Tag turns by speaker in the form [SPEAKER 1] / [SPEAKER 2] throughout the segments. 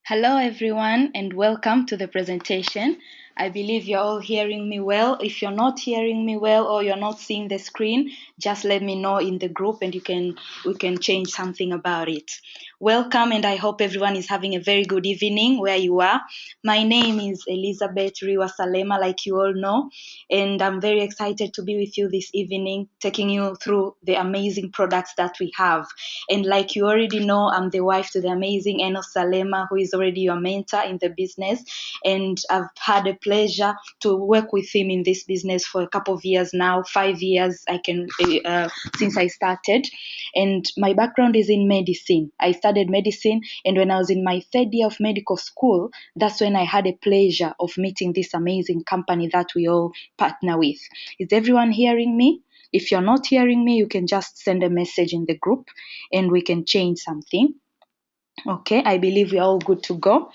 [SPEAKER 1] Hello, everyone, and welcome to the presentation. I believe you're all hearing me well. If you're not hearing me well or you're not seeing the screen, just let me know in the group and we can change something about it. Welcome, and I hope everyone is having a very good evening where you are. My name is Elizabeth Riwa Salema, like you all know, and I'm very excited to be with you this evening, taking you through the amazing products that we have. And like you already know, I'm the wife to the amazing Enos Salema, who is already your mentor in the business. And I've had a pleasure to work with him in this business for a couple of years now, 5 years since I started. And my background is in medicine. I studied medicine, and when I was in my third year of medical school, that's when I had a pleasure of meeting this amazing company that we all partner with. Is everyone hearing me? If you're not hearing me, you can just send a message in the group and we can change something. Okay, I believe we're all good to go.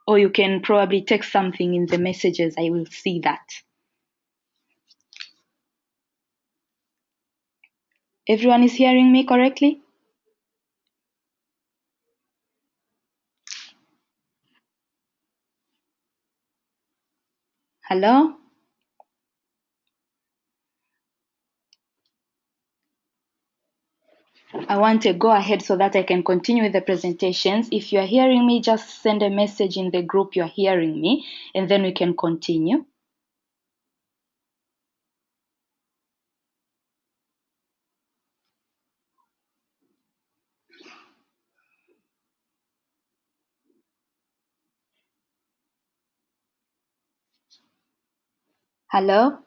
[SPEAKER 1] Or you can probably text something in the messages. I will see that. Everyone is hearing me correctly? Hello? I want to go ahead so that I can continue with the presentations. If you're hearing me, just send a message in the group you're hearing me, and then we can continue. Hello?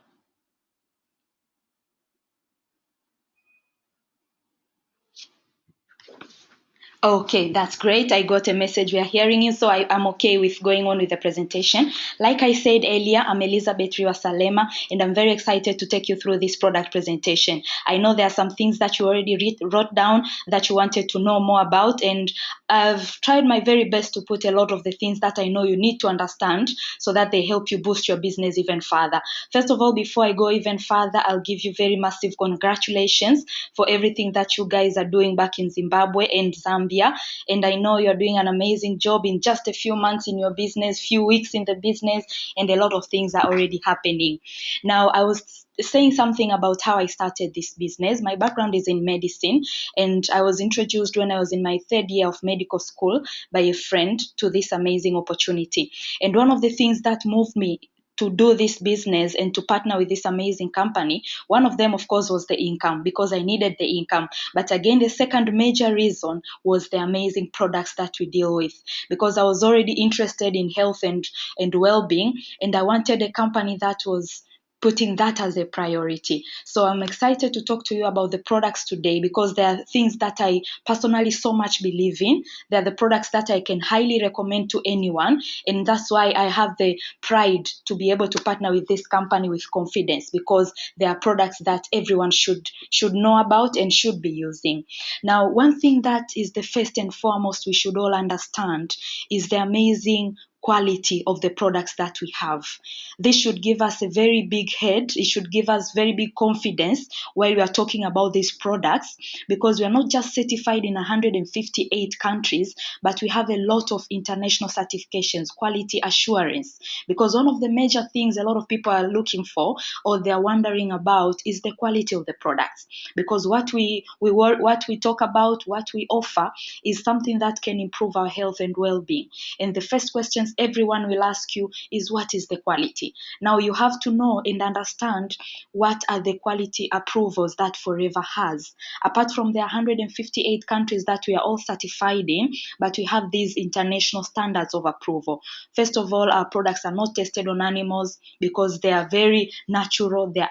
[SPEAKER 1] Okay, that's great. I got a message. We are hearing you, so I'm okay with going on with the presentation. Like I said earlier, I'm Elizabeth Riwa Salema, and I'm very excited to take you through this product presentation. I know there are some things that you already wrote down that you wanted to know more about, and I've tried my very best to put a lot of the things that I know you need to understand so that they help you boost your business even further. First of all, before I go even further, I'll give you very massive congratulations for everything that you guys are doing back in Zimbabwe and Zambia. And I know you're doing an amazing job in just a few months in your business, few weeks in the business, and a lot of things are already happening. Now, I was saying something about how I started this business. My background is in medicine, and I was introduced when I was in my third year of medical school by a friend to this amazing opportunity. And one of the things that moved me to do this business and to partner with this amazing company, one of them, of course, was the income, because I needed the income. But again, the second major reason was the amazing products that we deal with, because I was already interested in health and well-being, and I wanted a company that was putting that as a priority. So I'm excited to talk to you about the products today, because there are things that I personally so much believe in. They're the products that I can highly recommend to anyone, and that's why I have the pride to be able to partner with this company with confidence, because they are products that everyone should know about and should be using. Now, one thing that is the first and foremost we should all understand is the amazing quality of the products that we have. This should give us a very big head. It should give us very big confidence while we are talking about these products, because we are not just certified in 158 countries, but we have a lot of international certifications, quality assurance. Because one of the major things a lot of people are looking for, or they're wondering about, is the quality of the products. Because what we talk about, what we offer, is something that can improve our health and well-being. And the first questions everyone will ask you is, what is the quality? Now you have to know and understand what are the quality approvals that Forever has. Apart from the 158 countries that we are all certified in, but we have these international standards of approval. First of all, our products are not tested on animals, because they are very natural. They are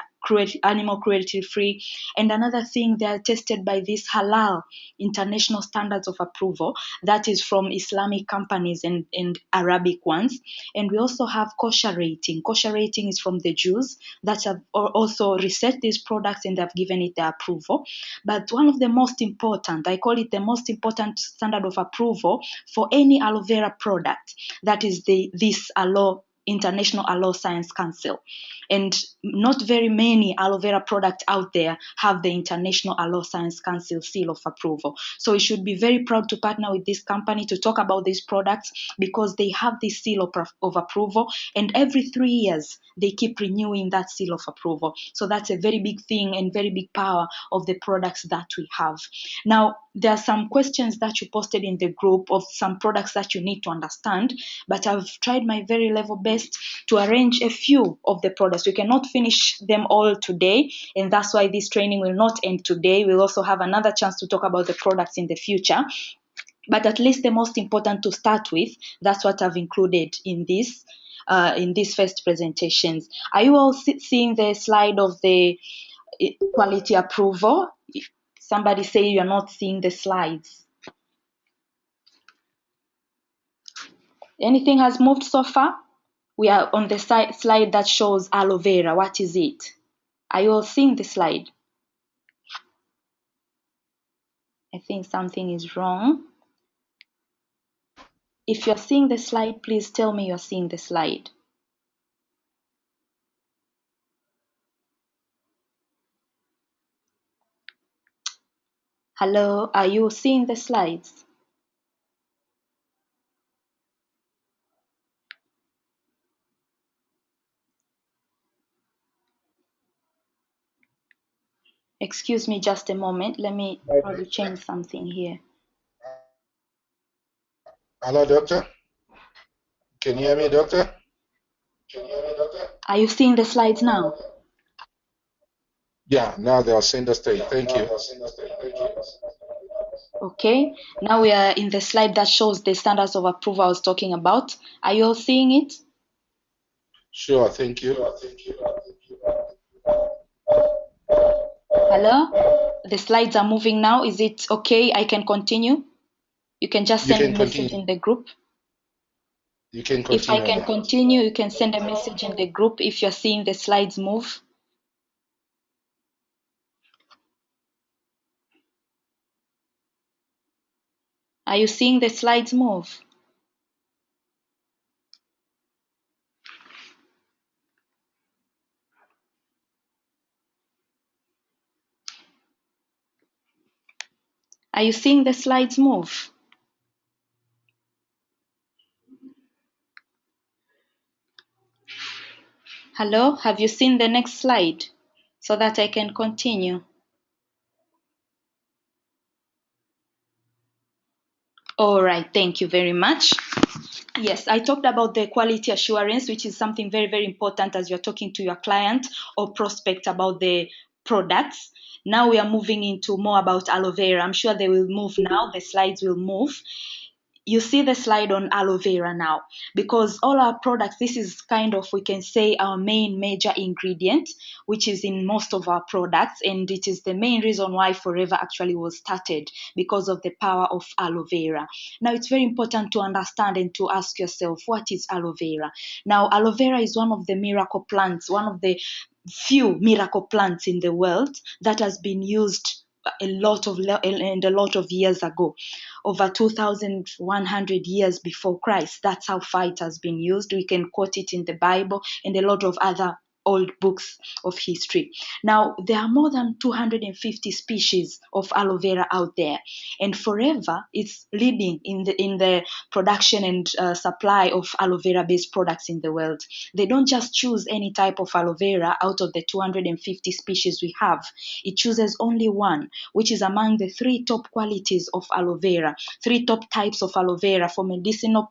[SPEAKER 1] animal cruelty free. And another thing, they are tested by these halal international standards of approval, that is from Islamic companies and Arabic ones. And we also have kosher rating. Kosher rating is from the Jews that have also researched these products and have given it the approval. But one of the most important, I call it the most important standard of approval for any aloe vera product, that is this aloe International Aloe Science Council. And not very many aloe vera products out there have the International Aloe Science Council seal of approval. So we should be very proud to partner with this company to talk about these products, because they have this seal of approval, and every 3 years they keep renewing that seal of approval. So that's a very big thing and very big power of the products that we have. Now, there are some questions that you posted in the group of some products that you need to understand, but I've tried my very level best to arrange a few of the products. We cannot finish them all today, and that's why this training will not end today. We'll also have another chance to talk about the products in the future. But at least the most important to start with, that's what I've included in these first presentations. Are you all seeing the slide of the quality approval? Somebody say you're not seeing the slides. Anything has moved so far? We are on the slide that shows aloe vera. What is it? Are you all seeing the slide? I think something is wrong. If you're seeing the slide, please tell me you're seeing the slide. Hello, are you seeing the slides? Excuse me just a moment. Let me probably change something here.
[SPEAKER 2] Hello, doctor. Can you hear me, doctor?
[SPEAKER 1] Are you seeing the slides now?
[SPEAKER 2] Yeah, now they are seeing the stage. Thank you.
[SPEAKER 1] Okay, now we are in the slide that shows the standards of approval I was talking about. Are you all seeing it?
[SPEAKER 2] Sure, thank you.
[SPEAKER 1] Hello? The slides are moving now. Is it okay? I can continue? You can just send a message in the group.
[SPEAKER 2] You can continue.
[SPEAKER 1] If I can continue, you can send a message in the group if you're seeing the slides move. Are you seeing the slides move? Are you seeing the slides move? Hello, have you seen the next slide so that I can continue? All right, thank you very much. Yes, I talked about the quality assurance, which is something very, very important as you're talking to your client or prospect about the products. Now we are moving into more about aloe vera. I'm sure they will move now. The slides will move. You see the slide on aloe vera now, because all our products, this is kind of, we can say, our main major ingredient, which is in most of our products, and it is the main reason why Forever actually was started, because of the power of aloe vera. Now it's very important to understand and to ask yourself, what is aloe vera? Now aloe vera is one of the miracle plants, one of the few miracle plants in the world that has been used a lot of years ago, over 2,100 years before Christ. That's how far it has been used. We can quote it in the Bible and a lot of other old books of history. Now, there are more than 250 species of aloe vera out there, and Forever is leading in the production and supply of aloe vera based products in the world. They don't just choose any type of aloe vera out of the 250 species we have. It chooses only one, which is among the 3 top qualities of aloe vera, 3 top types of aloe vera for medicinal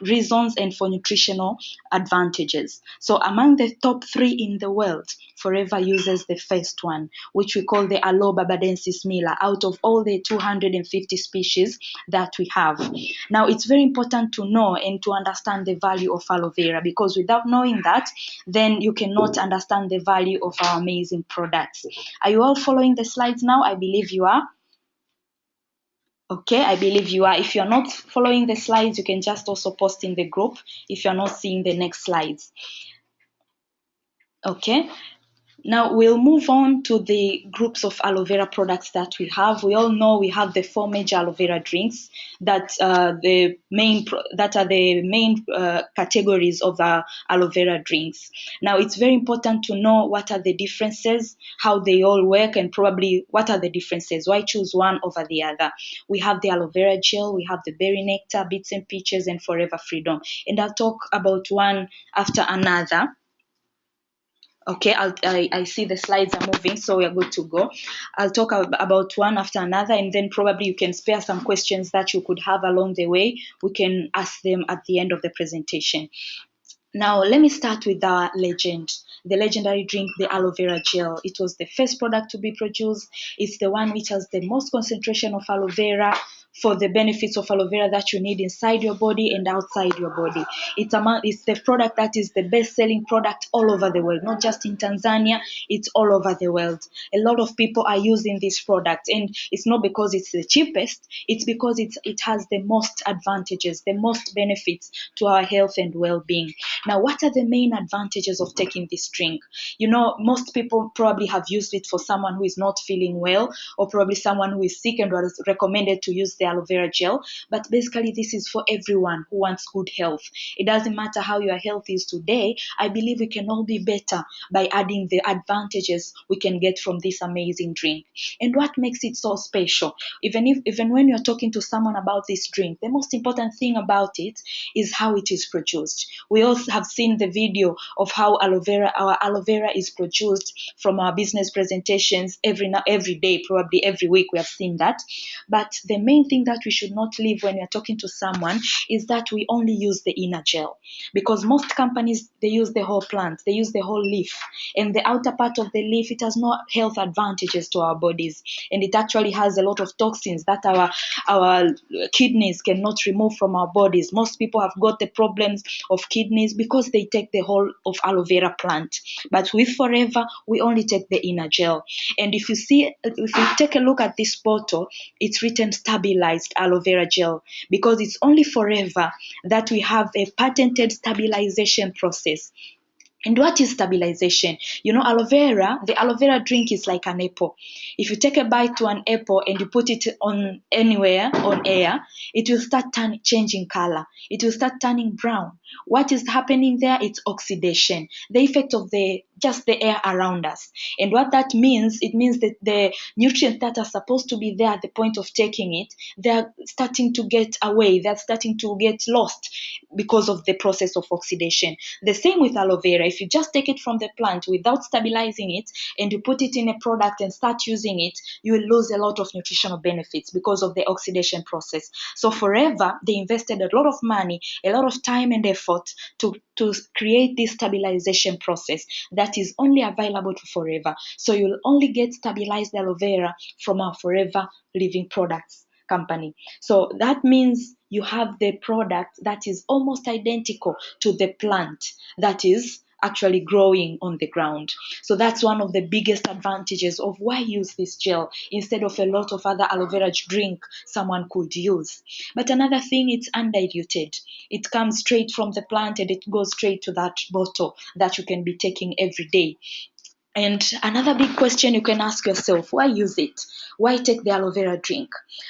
[SPEAKER 1] reasons and for nutritional advantages. So among the top 3 in the world, Forever uses the first one, which we call the Aloe barbadensis miller, out of all the 250 species that we have. Now, it's very important to know and to understand the value of aloe vera, because without knowing that, then you cannot understand the value of our amazing products. Are you all following the slides now? I believe you are. Okay, I believe you are. If you're not following the slides, you can just also post in the group if you're not seeing the next slides. Okay, Now we'll move on to the groups of aloe vera products that we have. We all know we have the 4 major aloe vera drinks that are the main categories of aloe vera drinks. Now it's very important to know what are the differences, how they all work, and probably what are the differences. Why choose one over the other? We have the aloe vera gel, we have the berry nectar, bits and peaches, and forever freedom. And I'll talk about one after another. Okay, I see the slides are moving, so we are good to go. I'll talk about one after another, and then probably you can spare some questions that you could have along the way. We can ask them at the end of the presentation. Now, let me start with the legendary drink, the aloe vera gel. It was the first product to be produced. It's the one which has the most concentration of aloe vera for the benefits of aloe vera that you need inside your body and outside your body. It's the product that is the best-selling product all over the world, not just in Tanzania, it's all over the world. A lot of people are using this product, and it's not because it's the cheapest, it's because it has the most advantages, the most benefits to our health and well-being. Now, what are the main advantages of taking this drink? You know, most people probably have used it for someone who is not feeling well, or probably someone who is sick and was recommended to use the aloe vera gel. But basically, this is for everyone who wants good health. It doesn't matter how your health is today. I believe we can all be better by adding the advantages we can get from this amazing drink. And what makes it so special? Even when you're talking to someone about this drink, the most important thing about it is how it is produced. We all have seen the video of how our aloe vera is produced from our business presentations every day, probably every week we have seen that. But the main thing that we should not leave when we're talking to someone is that we only use the inner gel, because most companies, they use the whole plant, they use the whole leaf, and the outer part of the leaf, it has no health advantages to our bodies, and it actually has a lot of toxins that our kidneys cannot remove from our bodies. Most people have got the problems of kidneys because they take the whole of aloe vera plant. But with Forever, we only take the inner gel. And if you take a look at this bottle, it's written stabilized aloe vera gel, because it's only Forever that we have a patented stabilization process. And what is stabilization? You know, the aloe vera drink is like an apple. If you take a bite to an apple and you put it on anywhere on air, it will start changing color. It will start turning brown. What is happening there? It's oxidation, the effect of just the air around us. And what that means, it means that the nutrients that are supposed to be there at the point of taking it, they're starting to get away. They're starting to get lost because of the process of oxidation. The same with aloe vera. If you just take it from the plant without stabilizing it and you put it in a product and start using it, you will lose a lot of nutritional benefits because of the oxidation process. So Forever, they invested a lot of money, a lot of time and effort to create this stabilization process that is only available to Forever. So you'll only get stabilized aloe vera from our Forever Living Products company. So that means you have the product that is almost identical to the plant that is actually growing on the ground. So that's one of the biggest advantages of why use this gel instead of a lot of other aloe vera drink someone could use. But another thing, it's undiluted. It comes straight from the plant and it goes straight to that bottle that you can be taking every day. And another big question you can ask yourself, why use it? Why take the aloe vera drink?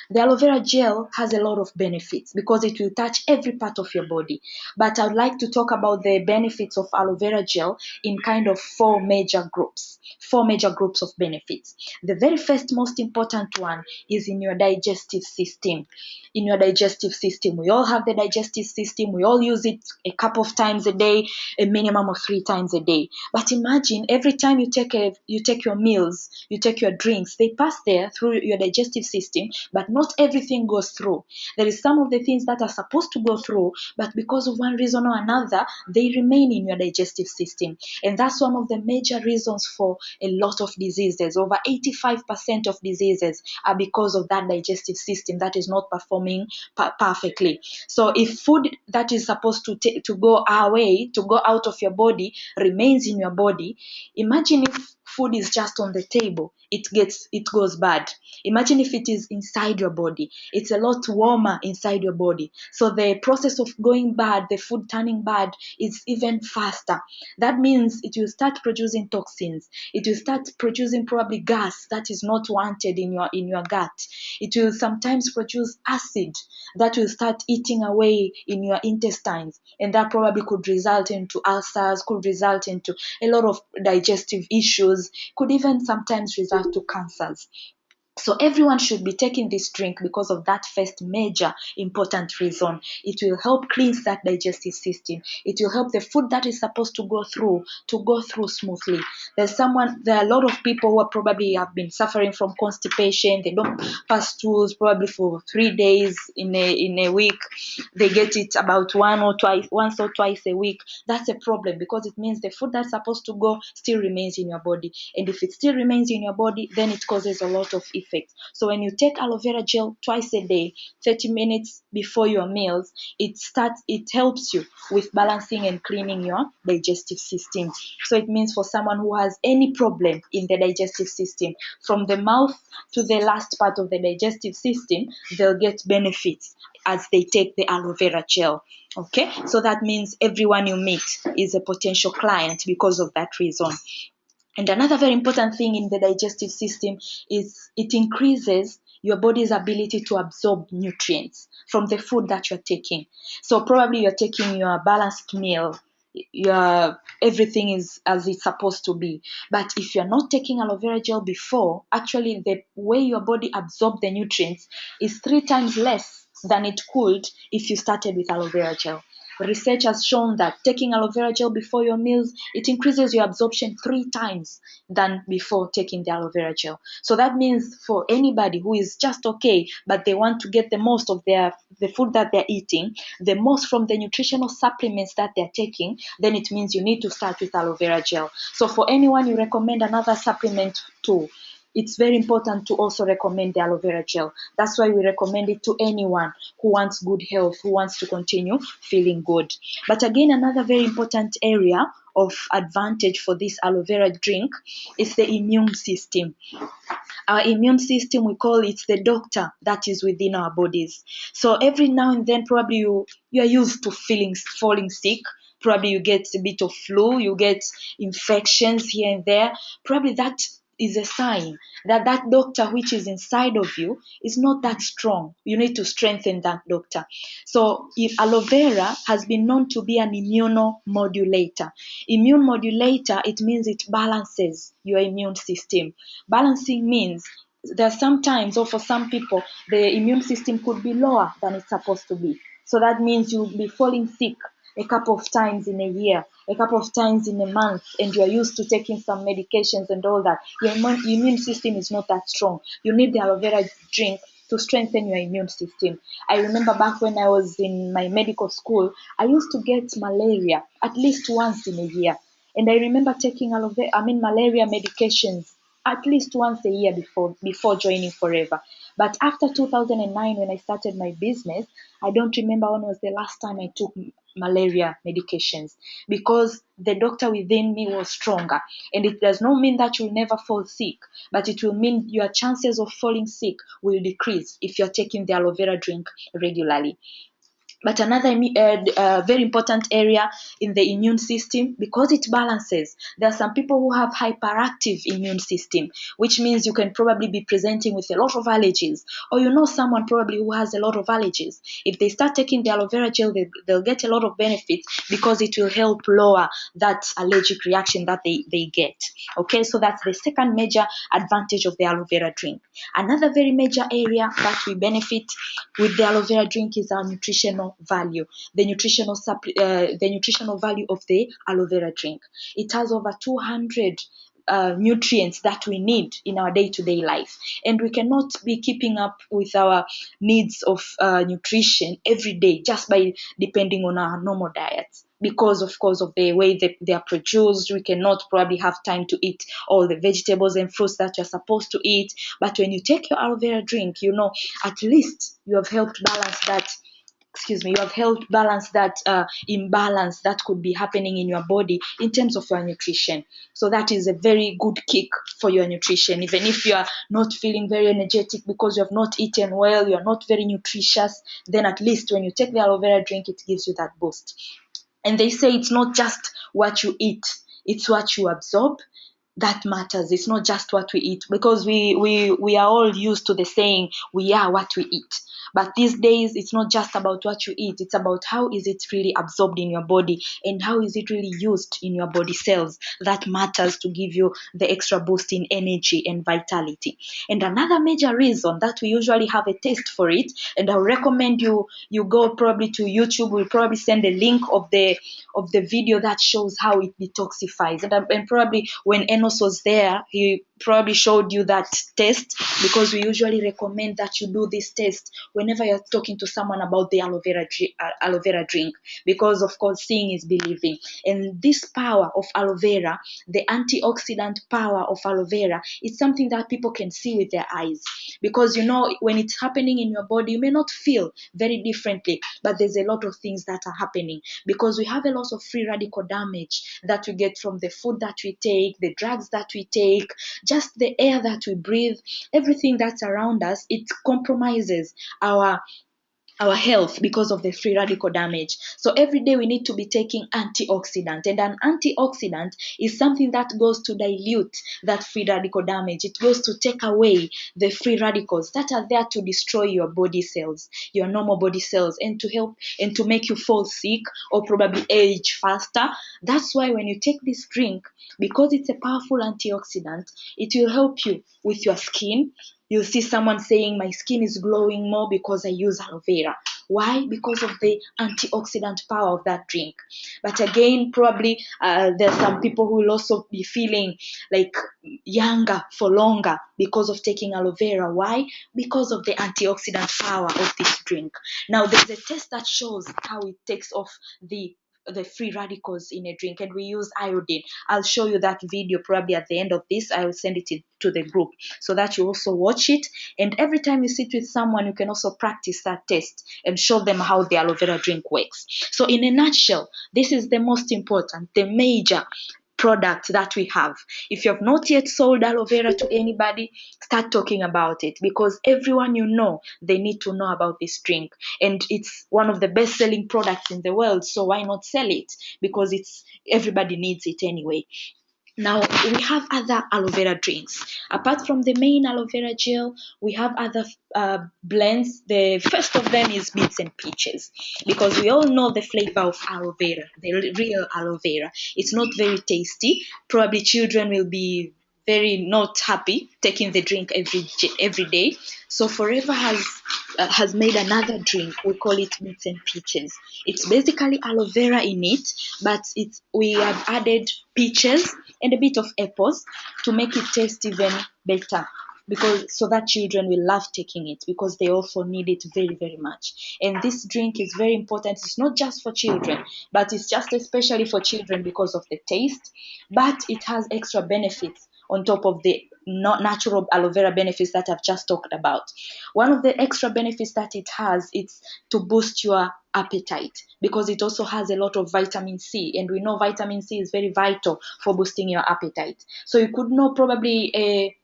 [SPEAKER 1] The aloe vera gel has a lot of benefits because it will touch every part of your body. But I would like to talk about the benefits of aloe vera gel in kind of four major groups of benefits. The very first most important one is in your digestive system. In your digestive system, we all have the digestive system. We all use it a couple of times a day, a minimum of 3 times a day. But imagine every time you take your meals, you take your drinks, they pass there through your digestive system, but not everything goes through. There is some of the things that are supposed to go through, but because of one reason or another, they remain in your digestive system. And that's one of the major reasons for a lot of diseases. Over 85% of diseases are because of that digestive system that is not performing perfectly. So if food that is supposed to go our way, to go out of your body, remains in your body, imagine if food is just on the table, it goes bad. Imagine if it is inside your body. It's a lot warmer inside your body. So the process of going bad, the food turning bad, is even faster. That means it will start producing toxins. It will start producing probably gas that is not wanted in your gut. It will sometimes produce acid that will start eating away in your intestines, and that probably could result into ulcers, could result into a lot of digestive issues, could even sometimes result to cancers. So everyone should be taking this drink because of that first major important reason. It will help cleanse that digestive system. It will help the food that is supposed to go through smoothly. There are a lot of people who are probably have been suffering from constipation. They don't pass stools probably for 3 days in a week. They get it about once or twice a week. That's a problem, because it means the food that's supposed to go still remains in your body. And if it still remains in your body, then it causes a lot of effects. So when you take aloe vera gel twice a day, 30 minutes before your meals, it helps you with balancing and cleaning your digestive system. So it means for someone who has any problem in the digestive system, from the mouth to the last part of the digestive system, they'll get benefits as they take the aloe vera gel. Okay, so that means everyone you meet is a potential client because of that reason. And another very important thing in the digestive system is it increases your body's ability to absorb nutrients from the food that you're taking. So probably you're taking your balanced meal, everything is as it's supposed to be. But if you're not taking aloe vera gel before, actually the way your body absorbs the nutrients is 3 times less than it could if you started with aloe vera gel. Research has shown that taking aloe vera gel before your meals, it increases your absorption 3 times than before taking the aloe vera gel. So that means for anybody who is just okay, but they want to get the most of the food that they're eating, the most from the nutritional supplements that they're taking, then it means you need to start with aloe vera gel. So for anyone you recommend another supplement to, it's very important to also recommend the aloe vera gel. That's why we recommend it to anyone who wants good health, who wants to continue feeling good. But again, another very important area of advantage for this aloe vera drink is the immune system. Our immune system, we call it the doctor that is within our bodies. So every now and then, probably you are used to falling sick. Probably you get a bit of flu, you get infections here and there. Probably that is a sign that that doctor which is inside of you is not that strong. You need to strengthen that doctor. So if aloe vera has been known to be an immunomodulator. Immune modulator, it means it balances your immune system. Balancing means there are sometimes, or for some people, the immune system could be lower than it's supposed to be. So that means you'll be falling sick a couple of times in a year, a couple of times in a month, and you're used to taking some medications and all that. Your immune system is not that strong. You need the aloe vera drink to strengthen your immune system. I remember back when I was in my medical school, I used to get malaria at least once in a year. And I remember taking malaria medications at least once a year before joining Forever. But after 2009, when I started my business, I don't remember when was the last time I took malaria medications, because the doctor within me was stronger. And it does not mean that you'll never fall sick, but it will mean your chances of falling sick will decrease if you're taking the aloe vera drink regularly. But another very important area in the immune system, because it balances, there are some people who have hyperactive immune system, which means you can probably be presenting with a lot of allergies, or you know someone probably who has a lot of allergies. If they start taking the aloe vera gel, they'll get a lot of benefits, because it will help lower that allergic reaction that they get. Okay, so that's the second major advantage of the aloe vera drink. Another very major area that we benefit with the aloe vera drink is our nutritional value, the nutritional value of the aloe vera drink. It has over 200 nutrients that we need in our day-to-day life, and we cannot be keeping up with our needs of nutrition every day just by depending on our normal diets, because of course of the way that they are produced. We cannot probably have time to eat all the vegetables and fruits that you're supposed to eat. But when you take your aloe vera drink, at least you have helped balance that you have helped balance that imbalance that could be happening in your body in terms of your nutrition. So that is a very good kick for your nutrition. Even if you are not feeling very energetic because you have not eaten well, you are not very nutritious, then at least when you take the aloe vera drink, it gives you that boost. And they say it's not just what you eat, it's what you absorb that matters. It's not just what we eat, because we are all used to the saying, we are what we eat. But these days, it's not just about what you eat, it's about how is it really absorbed in your body and how is it really used in your body cells. That matters to give you the extra boost in energy and vitality. And another major reason that we usually have a taste for it, and I recommend you go probably to YouTube. We'll probably send a link of the video that shows how it detoxifies. And probably when Enos was there, he probably showed you that test, because we usually recommend that you do this test whenever you're talking to someone about the aloe vera drink, because of course seeing is believing. And this power of aloe vera, the antioxidant power of aloe vera, is something that people can see with their eyes, because when it's happening in your body, you may not feel very differently, but there's a lot of things that are happening, because we have a lot of free radical damage that we get from the food that we take, the drugs that we take, just the air that we breathe, everything that's around us. It compromises our health because of the free radical damage. So every day we need to be taking antioxidant, and an antioxidant is something that goes to dilute that free radical damage. It goes to take away the free radicals that are there to destroy your body cells, your normal body cells, and to help and to make you fall sick or probably age faster. That's why when you take this drink, because it's a powerful antioxidant, it will help you with your skin. You'll see someone saying, my skin is glowing more because I use aloe vera. Why? Because of the antioxidant power of that drink. But again, probably there's some people who will also be feeling like younger for longer because of taking aloe vera. Why? Because of the antioxidant power of this drink. Now, there's a test that shows how it takes off the free radicals in a drink, and we use iodine. I'll show you that video probably at the end of this. I will send it to the group so that you also watch it, and every time you sit with someone, you can also practice that test and show them how the aloe vera drink works. So in a nutshell, this is the most important, the major product that we have. If you have not yet sold aloe vera to anybody, start talking about it, because everyone they need to know about this drink, and it's one of the best selling products in the world. So why not sell it? Because everybody needs it anyway. Now, we have other aloe vera drinks. Apart from the main aloe vera gel, we have other blends. The first of them is beets and peaches, because we all know the flavor of aloe vera, the real aloe vera. It's not very tasty. Probably children will be very not happy taking the drink every day. So Forever has made another drink. We call it beets and peaches. It's basically aloe vera in it, but we have added peaches and a bit of apples to make it taste even better, so that children will love taking it, because they also need it very, very much. And this drink is very important. It's not just for children, but it's just especially for children because of the taste, but it has extra benefits on top of the natural aloe vera benefits that I've just talked about. One of the extra benefits that it has, it's to boost your appetite, because it also has a lot of vitamin C, and we know vitamin C is very vital for boosting your appetite. So you could know probably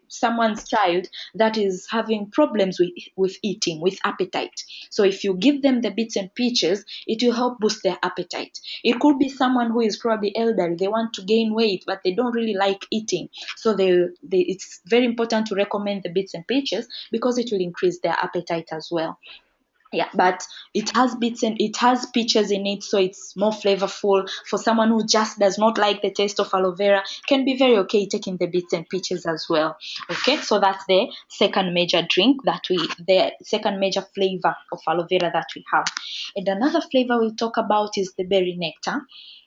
[SPEAKER 1] someone's child that is having problems with eating, with appetite. So if you give them the beets and peaches, it will help boost their appetite. It could be someone who is probably elderly, they want to gain weight, but they don't really like eating. So it's very important to recommend the beets and peaches, because it will increase their appetite as well. Yeah, but it has beets and it has peaches in it, so it's more flavorful. For someone who just does not like the taste of aloe vera, can be very okay taking the beets and peaches as well. Okay, so that's the second major drink the second major flavor of aloe vera that we have. And another flavor we'll talk about is the berry nectar,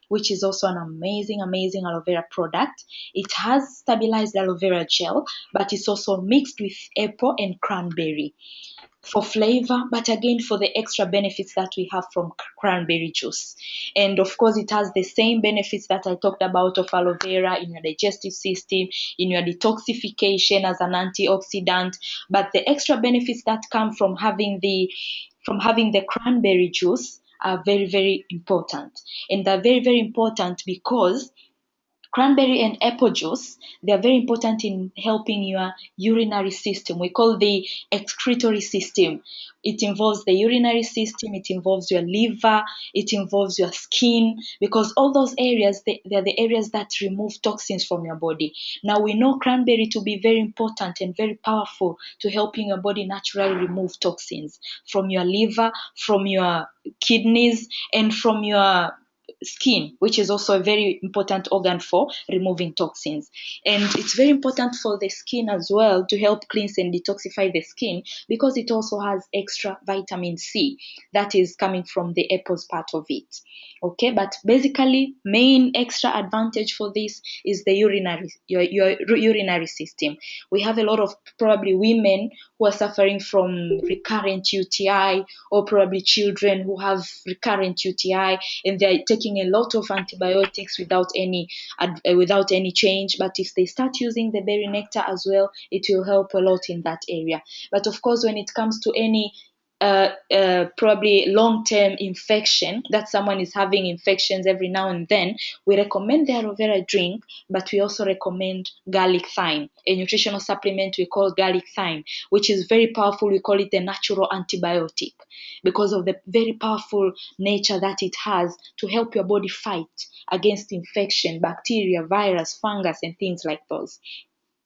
[SPEAKER 1] which is also an amazing, amazing aloe vera product. It has stabilized aloe vera gel, but it's also mixed with apple and cranberry for flavor, but again for the extra benefits that we have from cranberry juice. And of course, it has the same benefits that I talked about of aloe vera in your digestive system, in your detoxification as an antioxidant, but the extra benefits that come from having from having the cranberry juice are very, very important. And they're very, very important because cranberry and apple juice, they are very important in helping your urinary system. We call the excretory system. It involves the urinary system, it involves your liver, it involves your skin, because all those areas, they're the areas that remove toxins from your body. Now, we know cranberry to be very important and very powerful to helping your body naturally remove toxins from your liver, from your kidneys, and from your skin, which is also a very important organ for removing toxins. And it's very important for the skin as well to help cleanse and detoxify the skin, because it also has extra vitamin C that is coming from the apples part of it. Okay, but basically, main extra advantage for this is the your urinary system. We have a lot of probably women who are suffering from recurrent UTI, or probably children who have recurrent UTI, and they're taking a lot of antibiotics without any change. But if they start using the berry nectar as well, it will help a lot in that area. But of course, when it comes to any probably long-term infection, that someone is having infections every now and then, we recommend the aloe vera drink, but we also recommend garlic thyme, a nutritional supplement we call garlic thyme, which is very powerful. We call it the natural antibiotic because of the very powerful nature that it has to help your body fight against infection, bacteria, virus, fungus, and things like those.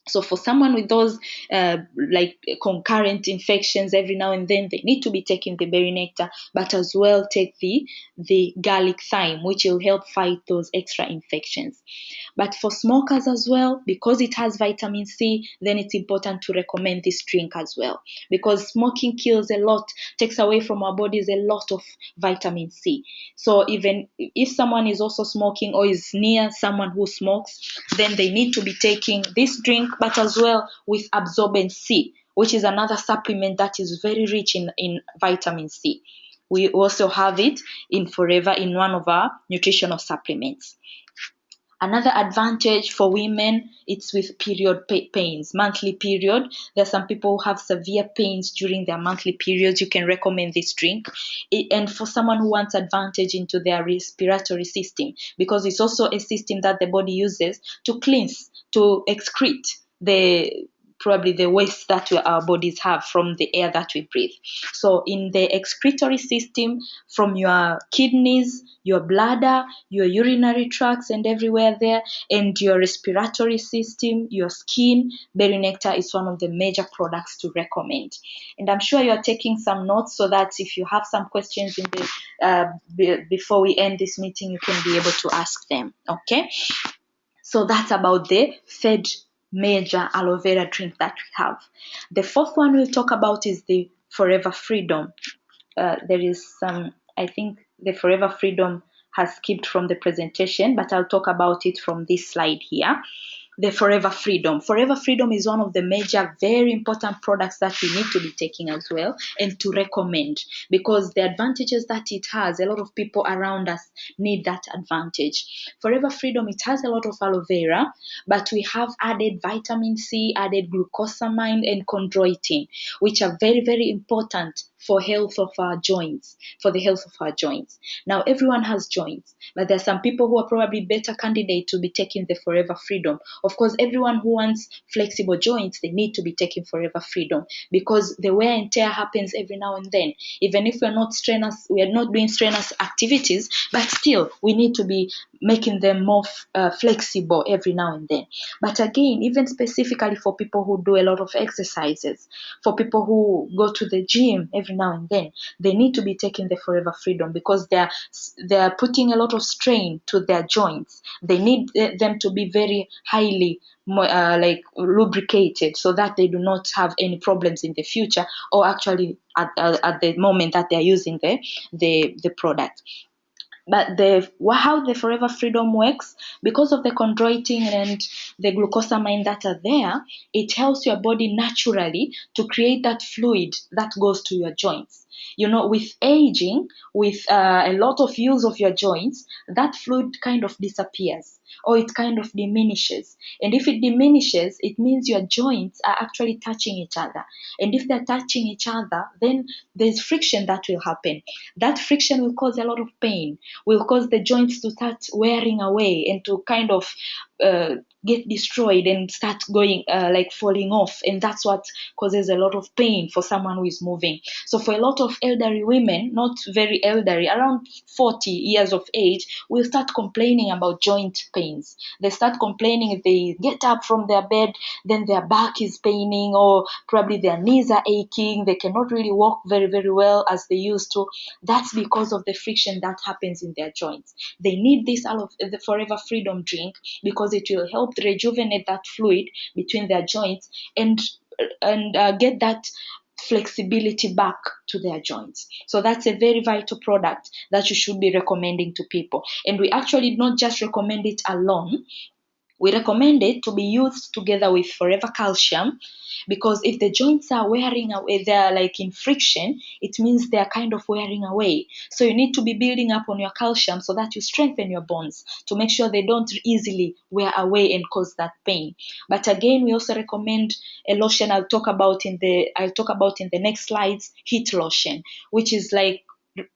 [SPEAKER 1] So for someone with those like concurrent infections every now and then, they need to be taking the berry nectar, but as well take the garlic thyme, which will help fight those extra infections. But for smokers as well, because it has vitamin C, then it's important to recommend this drink as well, because smoking kills a lot, takes away from our bodies a lot of vitamin C. So even if someone is also smoking or is near someone who smokes, then they need to be taking this drink, but as well with absorbent C, which is another supplement that is very rich in vitamin C. We also have it in Forever in one of our nutritional supplements. Another advantage for women, it's with period pains, monthly period. There are some people who have severe pains during their monthly periods. You can recommend this drink. And for someone who wants advantage into their respiratory system, because it's also a system that the body uses to cleanse, to excrete probably the waste that our bodies have from the air that we breathe. So in the excretory system, from your kidneys, your bladder, your urinary tracts, and everywhere there, and your respiratory system, your skin, berry nectar is one of the major products to recommend. And I'm sure you're taking some notes so that if you have some questions in before we end this meeting, you can be able to ask them. Okay? So that's about the third major aloe vera drink that we have. The fourth one we'll talk about is the Forever Freedom. There is I think the Forever Freedom has skipped from the presentation, but I'll talk about it from this slide here. The Forever Freedom. Forever Freedom is one of the major, very important products that we need to be taking as well and to recommend, because the advantages that it has, a lot of people around us need that advantage. Forever Freedom, it has a lot of aloe vera, but we have added vitamin C, added glucosamine and chondroitin, which are very, very important for health of our joints, for the health of our joints. Now, everyone has joints, but there are some people who are probably better candidates to be taking the Forever Freedom. Of course, everyone who wants flexible joints, they need to be taking Forever Freedom, because the wear and tear happens every now and then. Even if we are not doing strenuous activities, but still we need to be making them more flexible every now and then. But again, even specifically for people who do a lot of exercises, for people who go to the gym every now and then, they need to be taking the Forever Freedom, because they're putting a lot of strain to their joints. They need them to be very highly lubricated, so that they do not have any problems in the future, or actually at the moment that they're using the product. But how the Forever Freedom works, because of the chondroitin and the glucosamine that are there, it helps your body naturally to create that fluid that goes to your joints. With aging, with a lot of use of your joints, that fluid kind of disappears, or it kind of diminishes. And if it diminishes, it means your joints are actually touching each other. And if they're touching each other, then there's friction that will happen. That friction will cause a lot of pain, will cause the joints to start wearing away and to kind of get destroyed and start going like falling off. And that's what causes a lot of pain for someone who is moving. So for a lot of elderly women, not very elderly, around 40 years of age, will start complaining about joint pains. They start complaining if they get up from their bed, then their back is paining, or probably their knees are aching. They cannot really walk very, very well as they used to. That's because of the friction that happens in their joints. They need this the Forever Freedom drink because it will help rejuvenate that fluid between their joints and get that flexibility back to their joints. So that's a very vital product that you should be recommending to people. And we actually not just recommend it alone. We recommend it to be used together with Forever Calcium, because if the joints are wearing away, they're like in friction, it means they're kind of wearing away. So you need to be building up on your calcium so that you strengthen your bones to make sure they don't easily wear away and cause that pain. But again, we also recommend a lotion I'll talk about in the next slides, heat lotion, which is like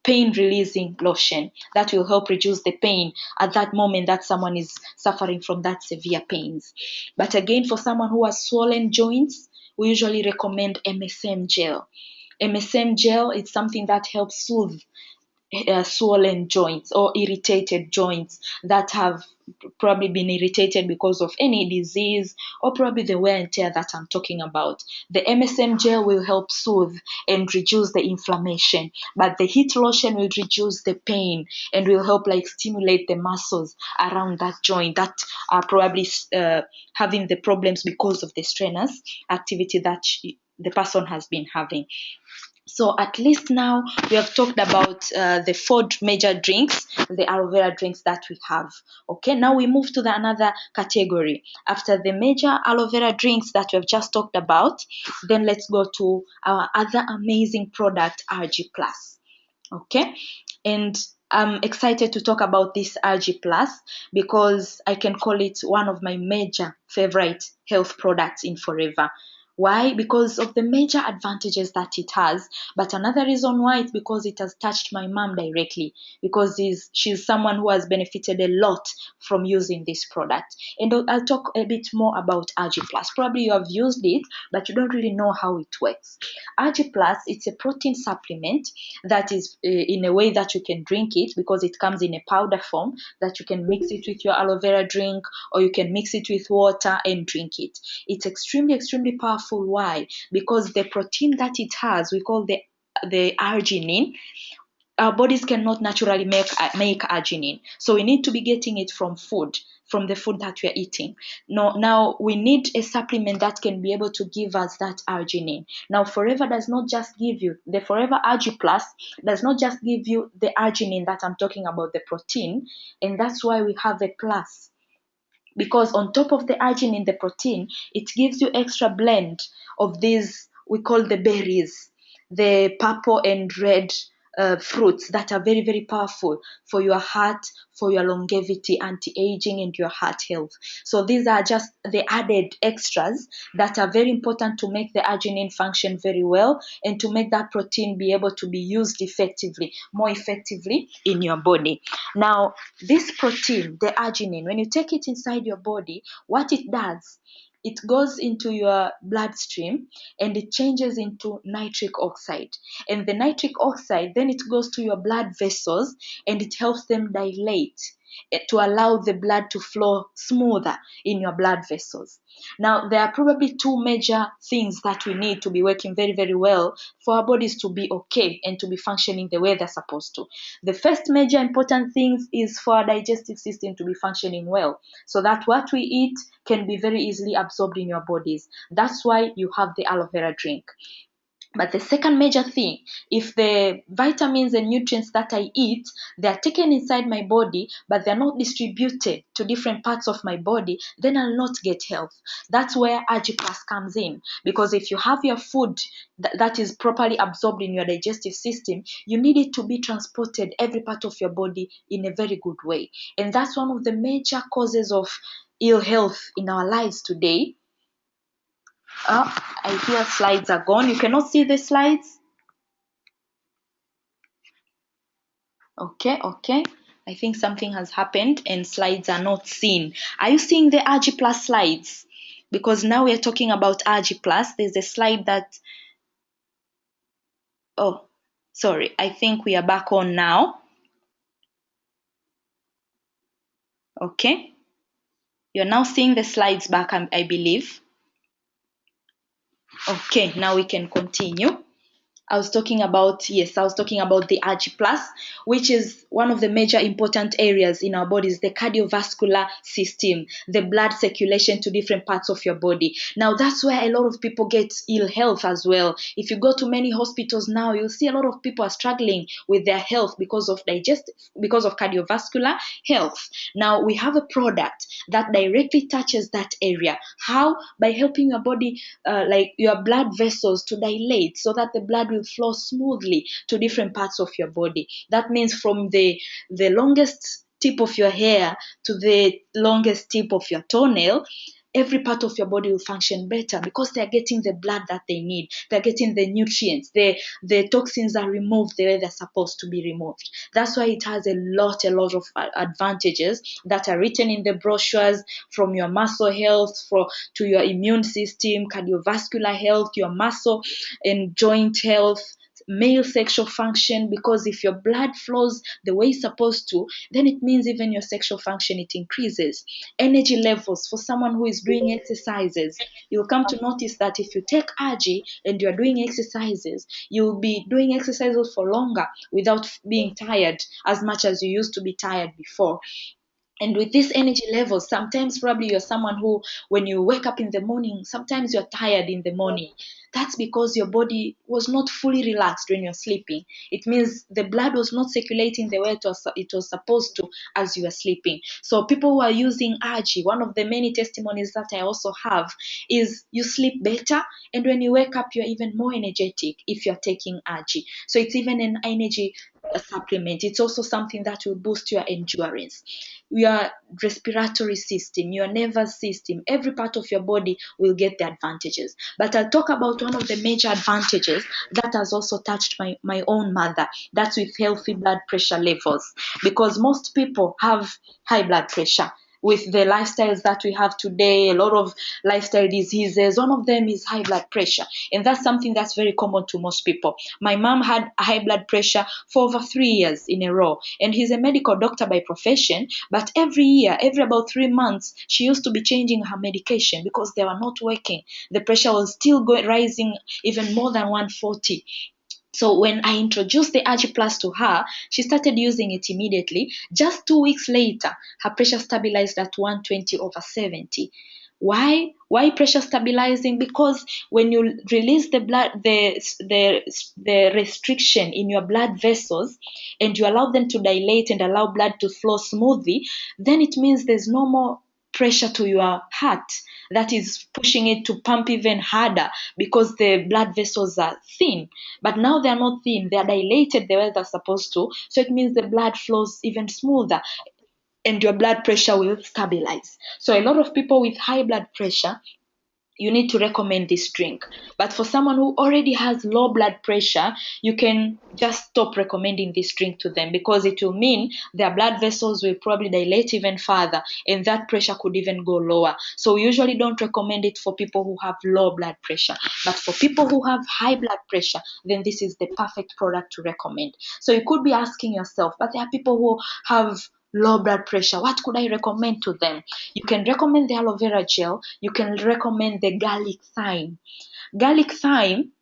[SPEAKER 1] pain releasing lotion that will help reduce the pain at that moment that someone is suffering from that severe pains. But again, for someone who has swollen joints, we usually recommend MSM gel. MSM gel is something that helps soothe swollen joints or irritated joints that have probably been irritated because of any disease or probably the wear and tear that I'm talking about. The MSM gel will help soothe and reduce the inflammation, but the heat lotion will reduce the pain and will help like stimulate the muscles around that joint that are probably having the problems because of the strenuous activity that the person has been having. So at least now we have talked about the 4 major drinks, the aloe vera drinks that we have. Okay, now we move to another category. After the major aloe vera drinks that we have just talked about, then let's go to our other amazing product, ARGI Plus. Okay, and I'm excited to talk about this ARGI Plus because I can call it one of my major favorite health products in Forever. Why? Because of the major advantages that it has. But another reason why is because it has touched my mom directly, because she's someone who has benefited a lot from using this product. And I'll talk a bit more about ARGI Plus. Probably you have used it, but you don't really know how it works. ARGI Plus, it's a protein supplement that is in a way that you can drink it, because it comes in a powder form that you can mix it with your aloe vera drink, or you can mix it with water and drink it. It's extremely, extremely powerful. Why? Because the protein that it has, we call the arginine. Our bodies cannot naturally make arginine, so we need to be getting it from the food that we are eating. Now we need a supplement that can be able to give us that arginine. Now Forever does not just give you the Forever ARGI Plus, does not just give you the arginine that I'm talking about, the protein, and that's why we have a plus. Because on top of the arginine, the protein, it gives you extra blend of these, we call the berries, the purple and red fruits that are very, very powerful for your heart, for your longevity, anti-aging, and your heart health. So these are just the added extras that are very important to make the arginine function very well and to make that protein be able to be used effectively, more effectively in your body. Now, this protein, the arginine, when you take it inside your body, what it does, it goes into your bloodstream and it changes into nitric oxide. And the nitric oxide, then it goes to your blood vessels and it helps them dilate to allow the blood to flow smoother in your blood vessels. Now, there are probably 2 major things that we need to be working very, very well for our bodies to be okay and to be functioning the way they're supposed to. The first major important thing is for our digestive system to be functioning well, so that what we eat can be very easily absorbed in your bodies. That's why you have the aloe vera drink. But the second major thing, if the vitamins and nutrients that I eat, they are taken inside my body, but they're not distributed to different parts of my body, then I'll not get health. That's where ARGI Plus comes in. Because if you have your food that is properly absorbed in your digestive system, you need it to be transported every part of your body in a very good way. And that's one of the major causes of ill health in our lives today. I hear slides are gone. You cannot see the slides? Okay. I think something has happened and slides are not seen. Are you seeing the ARGI Plus slides? Because now we're talking about ARGI Plus. There's a slide that... Oh, sorry. I think we are back on now. Okay. You're now seeing the slides back, I believe. Okay, now we can continue. I was talking about the ARGI Plus, which is one of the major important areas in our bodies, the cardiovascular system, the blood circulation to different parts of your body. Now, that's where a lot of people get ill health as well. If you go to many hospitals now, you'll see a lot of people are struggling with their health because of cardiovascular health. Now, we have a product that directly touches that area. How? By helping your body, like your blood vessels, to dilate so that the blood will flow smoothly to different parts of your body. That means from the longest tip of your hair to the longest tip of your toenail, every part of your body will function better because they're getting the blood that they need. They're getting the nutrients. The toxins are removed the way they're supposed to be removed. That's why it has a lot of advantages that are written in the brochures, from your muscle health to your immune system, cardiovascular health, your muscle and joint health, male sexual function, because if your blood flows the way it's supposed to, then it means even your sexual function, it increases. Energy levels for someone who is doing exercises, you'll come to notice that if you take ARGI and you're doing exercises, you'll be doing exercises for longer without being tired as much as you used to be tired before. And with this energy level, sometimes probably you're someone who, when you wake up in the morning, sometimes you're tired in the morning. That's because your body was not fully relaxed when you're sleeping. It means the blood was not circulating the way it was supposed to as you were sleeping. So people who are using ARGI, one of the many testimonies that I also have is you sleep better, and when you wake up, you're even more energetic if you're taking ARGI. So it's even an energy supplement. It's also something that will boost your endurance, your respiratory system, your nervous system, every part of your body will get the advantages. But I'll talk about one of the major advantages that has also touched my own mother. That's with healthy blood pressure levels, because most people have high blood pressure. With the lifestyles that we have today, a lot of lifestyle diseases, one of them is high blood pressure. And that's something that's very common to most people. My mom had high blood pressure for over 3 years in a row. And he's a medical doctor by profession. But every year, every about 3 months, she used to be changing her medication because they were not working. The pressure was still rising even more than 140. So when I introduced the ARGI Plus to her, she started using it immediately. Just 2 weeks later, her pressure stabilized at 120/70. Why? Why pressure stabilizing? Because when you release the blood, the restriction in your blood vessels, and you allow them to dilate and allow blood to flow smoothly, then it means there's no more pressure to your heart that is pushing it to pump even harder, because the blood vessels are thin. But now they're not thin, they're dilated the way they're supposed to. So it means the blood flows even smoother and your blood pressure will stabilize. So a lot of people with high blood pressure, you need to recommend this drink. But for someone who already has low blood pressure, you can just stop recommending this drink to them, because it will mean their blood vessels will probably dilate even further, and that pressure could even go lower. So we usually don't recommend it for people who have low blood pressure. But for people who have high blood pressure, then this is the perfect product to recommend. So you could be asking yourself, but there are people who have low blood pressure, what could I recommend to them? You can recommend the Aloevera Gel. You can recommend the garlic thyme. Garlic thyme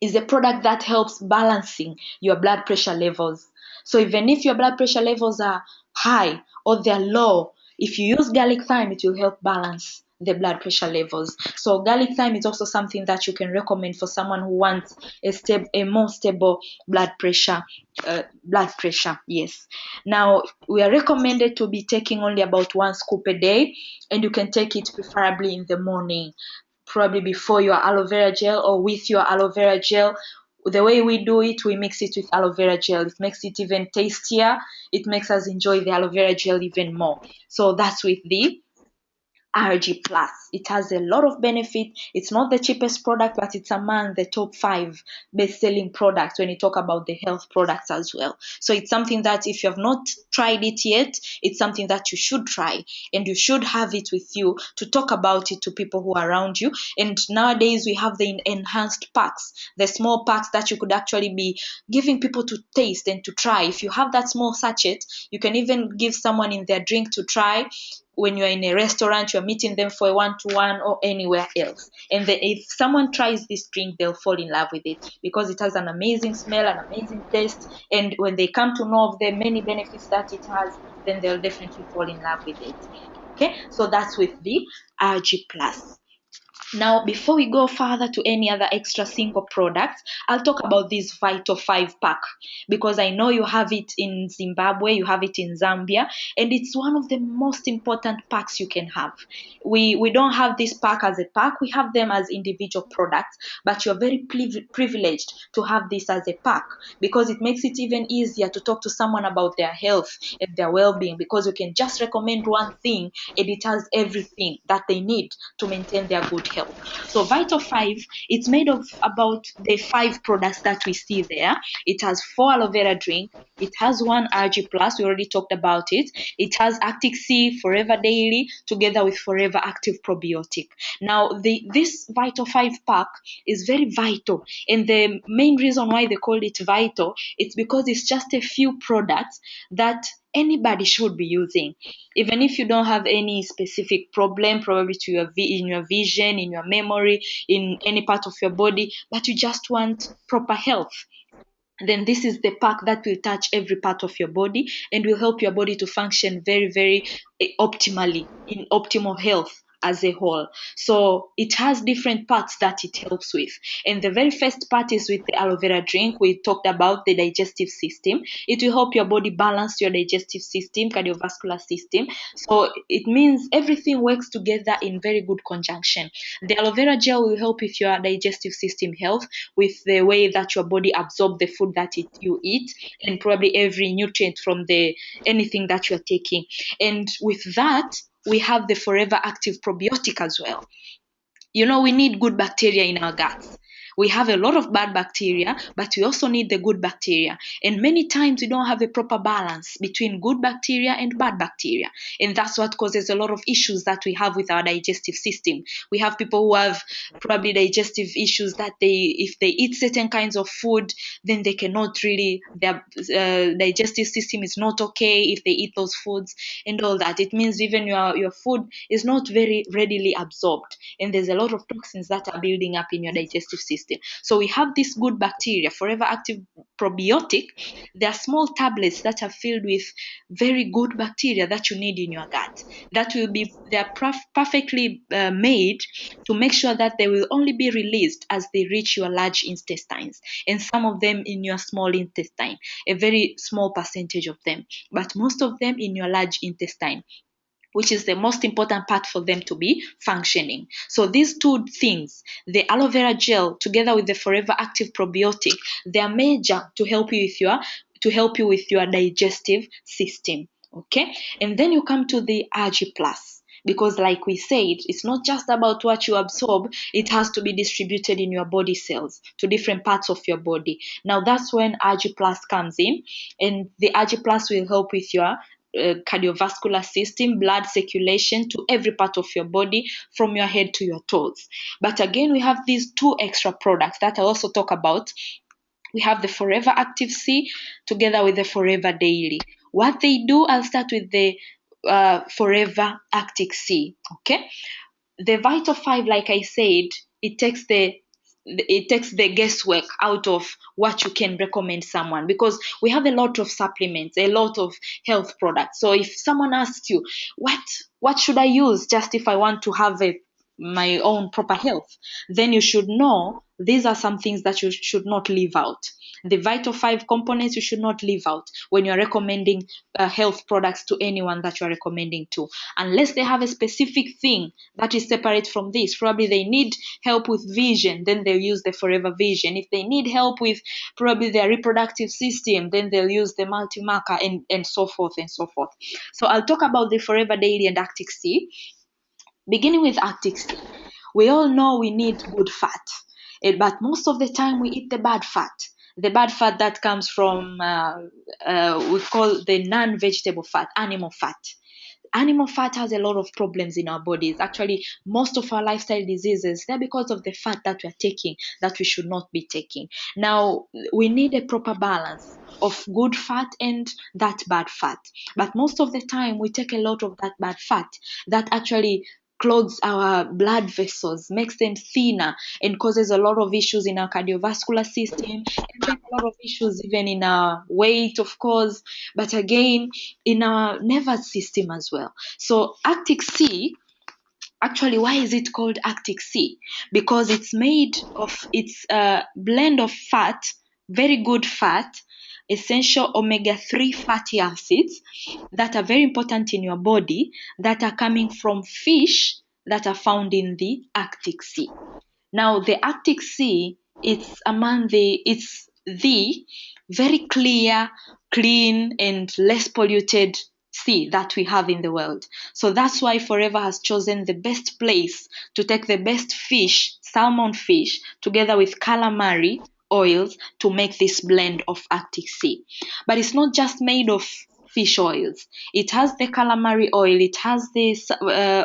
[SPEAKER 1] is a product that helps balancing your blood pressure levels. So even if your blood pressure levels are high or they're low, if you use garlic thyme, it will help balance the blood pressure levels. So garlic thyme is also something that you can recommend for someone who wants a more stable blood pressure. Yes. Now, we are recommended to be taking only about 1 scoop a day, and you can take it preferably in the morning, probably before your aloe vera gel or with your aloe vera gel. The way we do it, we mix it with aloe vera gel. It makes it even tastier. It makes us enjoy the aloe vera gel even more. So that's with the ARGI Plus. It has a lot of benefit. It's not the cheapest product, but it's among the top 5 best-selling products when you talk about the health products as well. So it's something that if you have not tried it yet, it's something that you should try, and you should have it with you to talk about it to people who are around you. And nowadays we have the enhanced packs, the small packs that you could actually be giving people to taste and to try. If you have that small sachet, you can even give someone in their drink to try. When you're in a restaurant, you're meeting them for a one-to-one or anywhere else. And if someone tries this drink, they'll fall in love with it because it has an amazing smell, an amazing taste. And when they come to know of the many benefits that it has, then they'll definitely fall in love with it. Okay, so that's with the ARGI Plus. Now, before we go further to any other extra single products, I'll talk about this Vital 5 pack because I know you have it in Zimbabwe, you have it in Zambia, and it's one of the most important packs you can have. We don't have this pack as a pack, we have them as individual products, but you're very privileged to have this as a pack because it makes it even easier to talk to someone about their health and their well-being, because you can just recommend one thing and it has everything that they need to maintain their good health. So Vital 5, it's made of about the 5 products that we see there. It has 4 aloe vera drink. It has 1 ARGI Plus. We already talked about it. It has Actic C Forever Daily together with Forever Active Probiotic. Now, this Vital 5 pack is very vital. And the main reason why they called it vital, it's because it's just a few products that anybody should be using, even if you don't have any specific problem, probably to in your vision, in your memory, in any part of your body, but you just want proper health. Then this is the pack that will touch every part of your body and will help your body to function very, very optimally, in optimal health as a whole. So it has different parts that it helps with. And the very first part is with the aloe vera drink. We talked about the digestive system. It will help your body balance your digestive system, cardiovascular system. So it means everything works together in very good conjunction. The aloe vera gel will help with your digestive system health, with the way that your body absorbs the food that you eat, and probably every nutrient from anything that you're taking. And with that, we have the Forever Active Probiotic as well. You know, we need good bacteria in our guts. We have a lot of bad bacteria, but we also need the good bacteria. And many times we don't have a proper balance between good bacteria and bad bacteria. And that's what causes a lot of issues that we have with our digestive system. We have people who have probably digestive issues that if they eat certain kinds of food, then they cannot really, their digestive system is not okay if they eat those foods and all that. It means even your food is not very readily absorbed. And there's a lot of toxins that are building up in your digestive system. So we have this good bacteria, Forever Active Probiotic. They are small tablets that are filled with very good bacteria that you need in your gut. They are perfectly made to make sure that they will only be released as they reach your large intestines, and some of them in your small intestine, a very small percentage of them, but most of them in your large intestine, which is the most important part for them to be functioning. So these 2 things, the aloe vera gel together with the Forever Active Probiotic, they are major to help you with your digestive system. Okay? And then you come to the ARGI Plus. Because like we said, it's not just about what you absorb, it has to be distributed in your body cells to different parts of your body. Now that's when ARGI Plus comes in, and the ARGI Plus will help with your cardiovascular system, blood circulation to every part of your body from your head to your toes. But again, we have these 2 extra products that I also talk about. We have the Forever Active C together with the Forever Daily. What they do, I'll start with the Forever Active C. Okay, the Vital 5, like I said, it takes the it takes the guesswork out of what you can recommend someone, because we have a lot of supplements, a lot of health products. So if someone asks you, what should I use just if I want to have my own proper health, then you should know these are some things that you should not leave out. The vital five components you should not leave out when you're recommending health products to anyone that you're recommending to, unless they have a specific thing that is separate from this. Probably they need help with vision, then they'll use the Forever Vision. If they need help with probably their reproductive system, then they'll use the multi-marker, and so forth and so forth. So I'll talk about the Forever Daily and Actic C. Beginning with Actic C, we all know we need good fat, but most of the time we eat the bad fat. The bad fat that comes from, we call the non-vegetable fat, animal fat. Animal fat has a lot of problems in our bodies. Actually, most of our lifestyle diseases, they're because of the fat that we're taking that we should not be taking. Now, we need a proper balance of good fat and that bad fat. But most of the time, we take a lot of that bad fat that actually clogs our blood vessels, makes them thinner, and causes a lot of issues in our cardiovascular system, and then a lot of issues even in our weight, of course, but again, in our nervous system as well. So Actic C, actually, why is it called Actic C? Because it's a blend of fat, very good fat, essential omega-3 fatty acids that are very important in your body, that are coming from fish that are found in the Arctic Sea. Now, the Arctic Sea, it's the very clear, clean, and less polluted sea that we have in the world. So that's why Forever has chosen the best place to take the best fish, salmon fish, together with calamari oils to make this blend of Arctic Sea. But it's not just made of fish oils. It has the calamari oil, it has this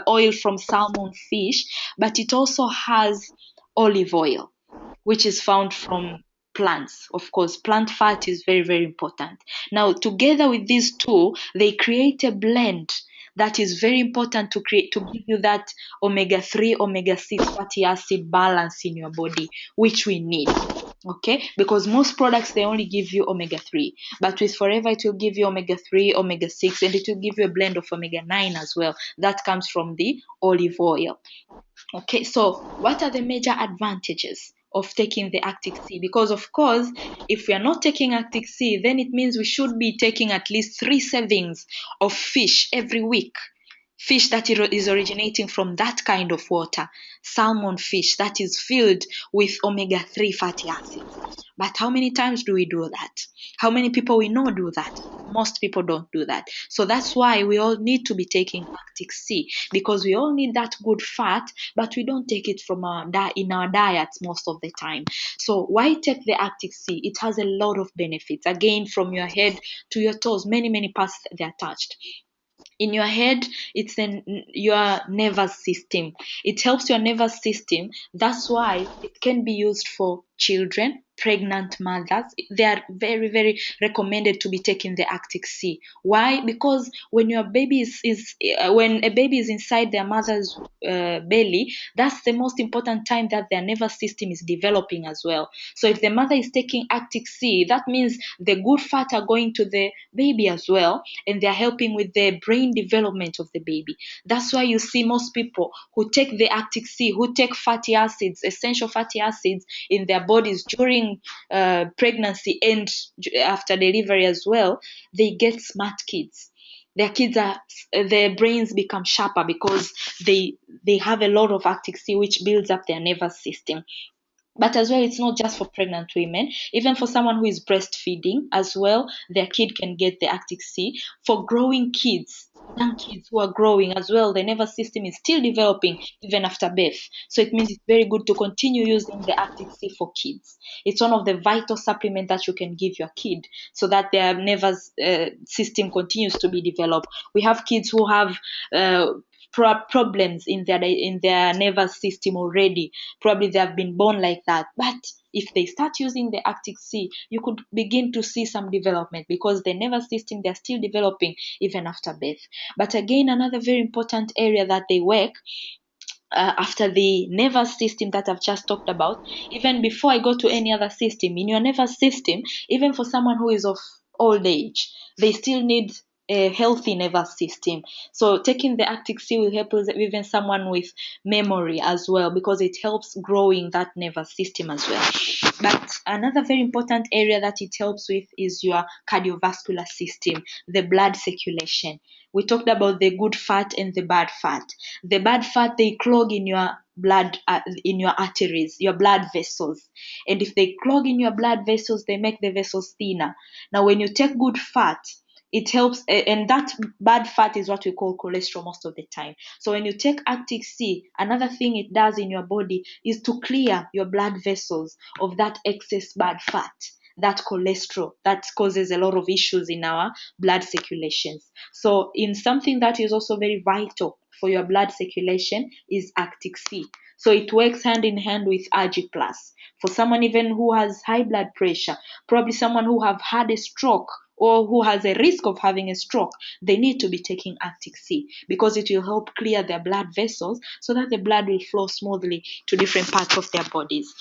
[SPEAKER 1] oil from salmon fish, but it also has olive oil, which is found from plants. Of course, plant fat is very, very important. Now, together with these two, they create a blend that is very important to give you that omega-3, omega-6 fatty acid balance in your body, which we need. Okay, because most products, they only give you omega-3, but with Forever it will give you omega-3, omega-6, and it will give you a blend of omega-9 as well. That comes from the olive oil. Okay, so what are the major advantages of taking the Arctic Sea? Because of course, if we are not taking Arctic Sea, then it means we should be taking at least 3 servings of fish every week. Fish that is originating from that kind of water, salmon fish that is filled with omega-3 fatty acids. But how many times do we do that? How many people we know do that? Most people don't do that. So that's why we all need to be taking Arctic Sea, because we all need that good fat, but we don't take it from in our diets most of the time. So why take the Arctic Sea? It has a lot of benefits. Again, from your head to your toes, many, many parts they are touched. In your head, it's in your nervous system. It helps your nervous system. That's why it can be used for children, pregnant mothers. They are very, very recommended to be taking the Arctic Sea. Why? Because when your baby when a baby is inside their mother's belly, that's the most important time that their nervous system is developing as well. So if the mother is taking Arctic Sea, that means the good fat are going to the baby as well, and they're helping with the brain development of the baby. That's why you see most people who take the Arctic Sea, who take fatty acids, essential fatty acids in their bodies during pregnancy and after delivery as well, they get smart kids. Their brains become sharper because they have a lot of Arctic Sea, which builds up their nervous system. But as well, it's not just for pregnant women. Even for someone who is breastfeeding as well, their kid can get the Arctic Sea. For growing kids, young kids who are growing as well, the nervous system is still developing even after birth. So it means it's very good to continue using the Arctic Sea for kids. It's one of the vital supplements that you can give your kid so that their nervous system continues to be developed. We have kids who have problems in their nervous system already. Probably they have been born like that, but if they start using the Arctic Sea, you could begin to see some development because the nervous system, they're still developing even after birth. But again, another very important area that they work after the nervous system that I've just talked about, even before I go to any other system, in your nervous system, even for someone who is of old age, they still need a healthy nervous system. So taking the Arctic Sea will help even someone with memory as well, because it helps growing that nervous system as well. But another very important area that it helps with is your cardiovascular system, the blood circulation. We talked about the good fat and the bad fat. The bad fat, they clog in your blood, in your arteries, your blood vessels. And if they clog in your blood vessels, they make the vessels thinner. Now, when you take good fat, it helps, and that bad fat is what we call cholesterol most of the time. So when you take Arctic Sea, another thing it does in your body is to clear your blood vessels of that excess bad fat, that cholesterol that causes a lot of issues in our blood circulations. So in something that is also very vital for your blood circulation is Arctic Sea. So it works hand in hand with ARGI Plus. For someone even who has high blood pressure, probably someone who have had a stroke or who has a risk of having a stroke, they need to be taking Arctic Sea, because it will help clear their blood vessels so that the blood will flow smoothly to different parts of their bodies.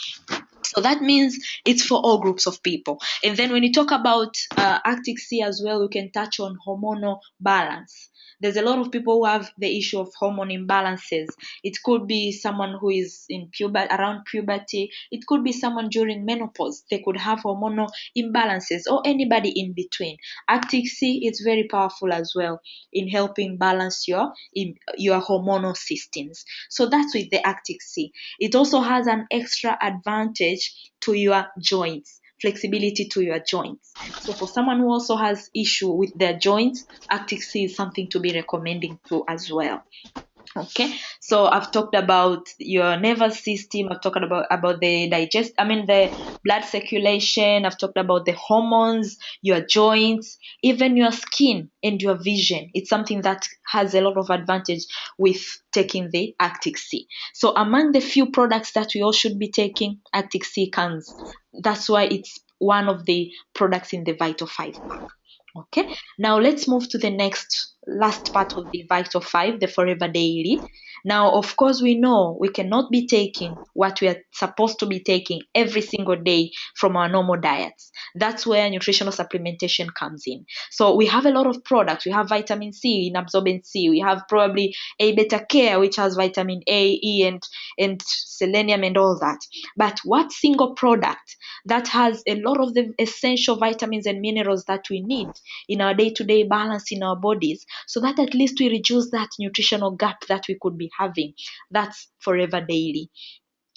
[SPEAKER 1] So that means it's for all groups of people. And then when you talk about Arctic Sea as well, we can touch on hormonal balance. There's a lot of people who have the issue of hormone imbalances. It could be someone who is in around puberty. It could be someone during menopause. They could have hormonal imbalances, or anybody in between. Arctic Sea is very powerful as well in helping balance your hormonal systems. So that's with the Arctic Sea. It also has an extra advantage to your joints, flexibility to your joints. So for someone who also has issue with their joints, Arctic Sea is something to be recommending to as well. Okay, so I've talked about your nervous system. I've talked about the blood circulation. I've talked about the hormones, your joints, even your skin and your vision. It's something that has a lot of advantage with taking the Arctic Sea. So among the few products that we all should be taking, Arctic Sea comes. That's why it's one of the products in the Vital 5 pack. Okay, now let's move to the last part of the Vital 5, the Forever Daily. Now, of course, we know we cannot be taking what we are supposed to be taking every single day from our normal diets. That's where nutritional supplementation comes in. So we have a lot of products. We have vitamin C in absorbent C. We have probably A beta care, which has vitamin A, E, and selenium and all that. But what single product that has a lot of the essential vitamins and minerals that we need in our day-to-day balance in our bodies, so that at least we reduce that nutritional gap that we could be having? That's Forever Daily.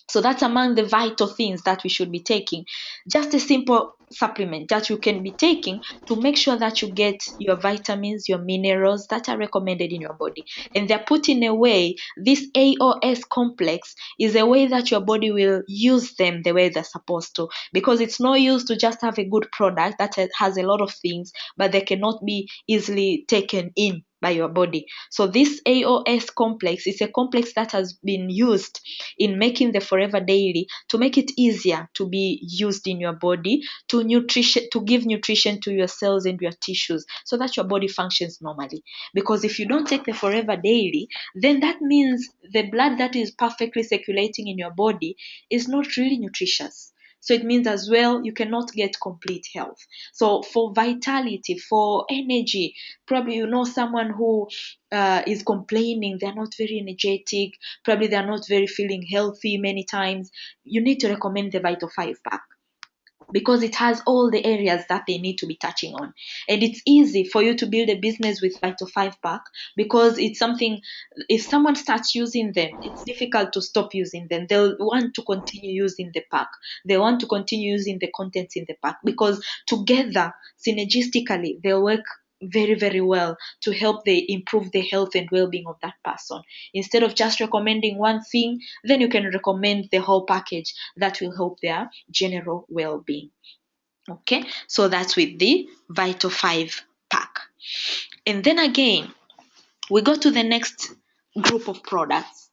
[SPEAKER 1] So that's among the vital things that we should be taking. Just a simple supplement that you can be taking to make sure that you get your vitamins, your minerals that are recommended in your body. And they're put in a way, this AOS complex is a way that your body will use them the way they're supposed to. Because it's no use to just have a good product that has a lot of things, but they cannot be easily taken in by your body. So this AOS complex is a complex that has been used in making the Forever Daily to make it easier to be used in your body, to give nutrition to your cells and your tissues so that your body functions normally. Because if you don't take the Forever Daily, then that means the blood that is perfectly circulating in your body is not really nutritious. So it means as well you cannot get complete health. So for vitality, for energy, probably you know someone who is complaining, they're not very energetic, probably they're not very feeling healthy many times, you need to recommend the Vital 5 pack, because it has all the areas that they need to be touching on. And it's easy for you to build a business with Vital 5 pack, because it's something, if someone starts using them, it's difficult to stop using them. They'll want to continue using the pack. They want to continue using the contents in the pack, because together, synergistically, they'll work very, very well to help they improve the health and well-being of that person. Instead of just recommending one thing, then you can recommend the whole package that will help their general well-being. Okay, so that's with the Vital 5 pack. And then again, we go to the next group of products.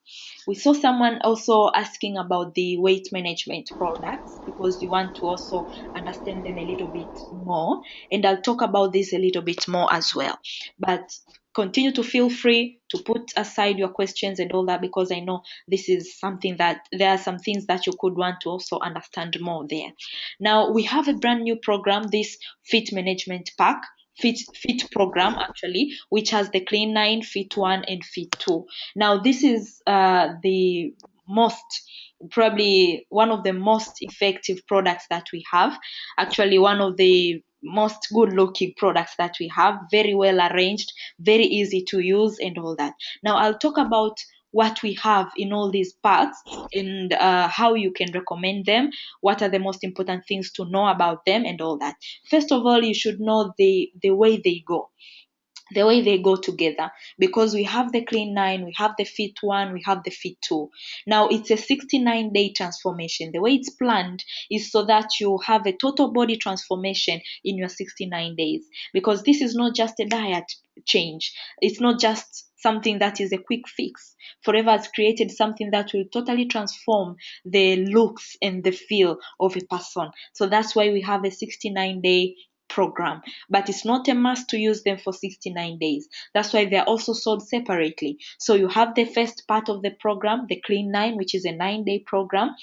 [SPEAKER 1] We saw someone also asking about the weight management products, because we want to also understand them a little bit more. And I'll talk about this a little bit more as well. But continue to feel free to put aside your questions and all that, because I know this is something that there are some things that you could want to also understand more there. Now we have a brand new program, this Fit Management Pack. Fit program actually, which has the Clean 9, Fit 1, and Fit 2. Now this is the probably one of the most effective products that we have. Actually, one of the most good looking products that we have, very well arranged, very easy to use, and all that. Now I'll talk about what we have in all these parts, and how you can recommend them, what are the most important things to know about them, and all that. First of all, you should know the way they go, together, because we have the Clean 9, we have the Fit 1, we have the Fit 2. Now it's a 69-day transformation. The way it's planned is so that you have a total body transformation in your 69 days, because this is not just a diet change. It's not just something that is a quick fix. Forever has created something that will totally transform the looks and the feel of a person. So that's why we have a 69-day program, but it's not a must to use them for 69 days. That's why they're also sold separately. So you have the first part of the program, the Clean 9, which is a 9-day program,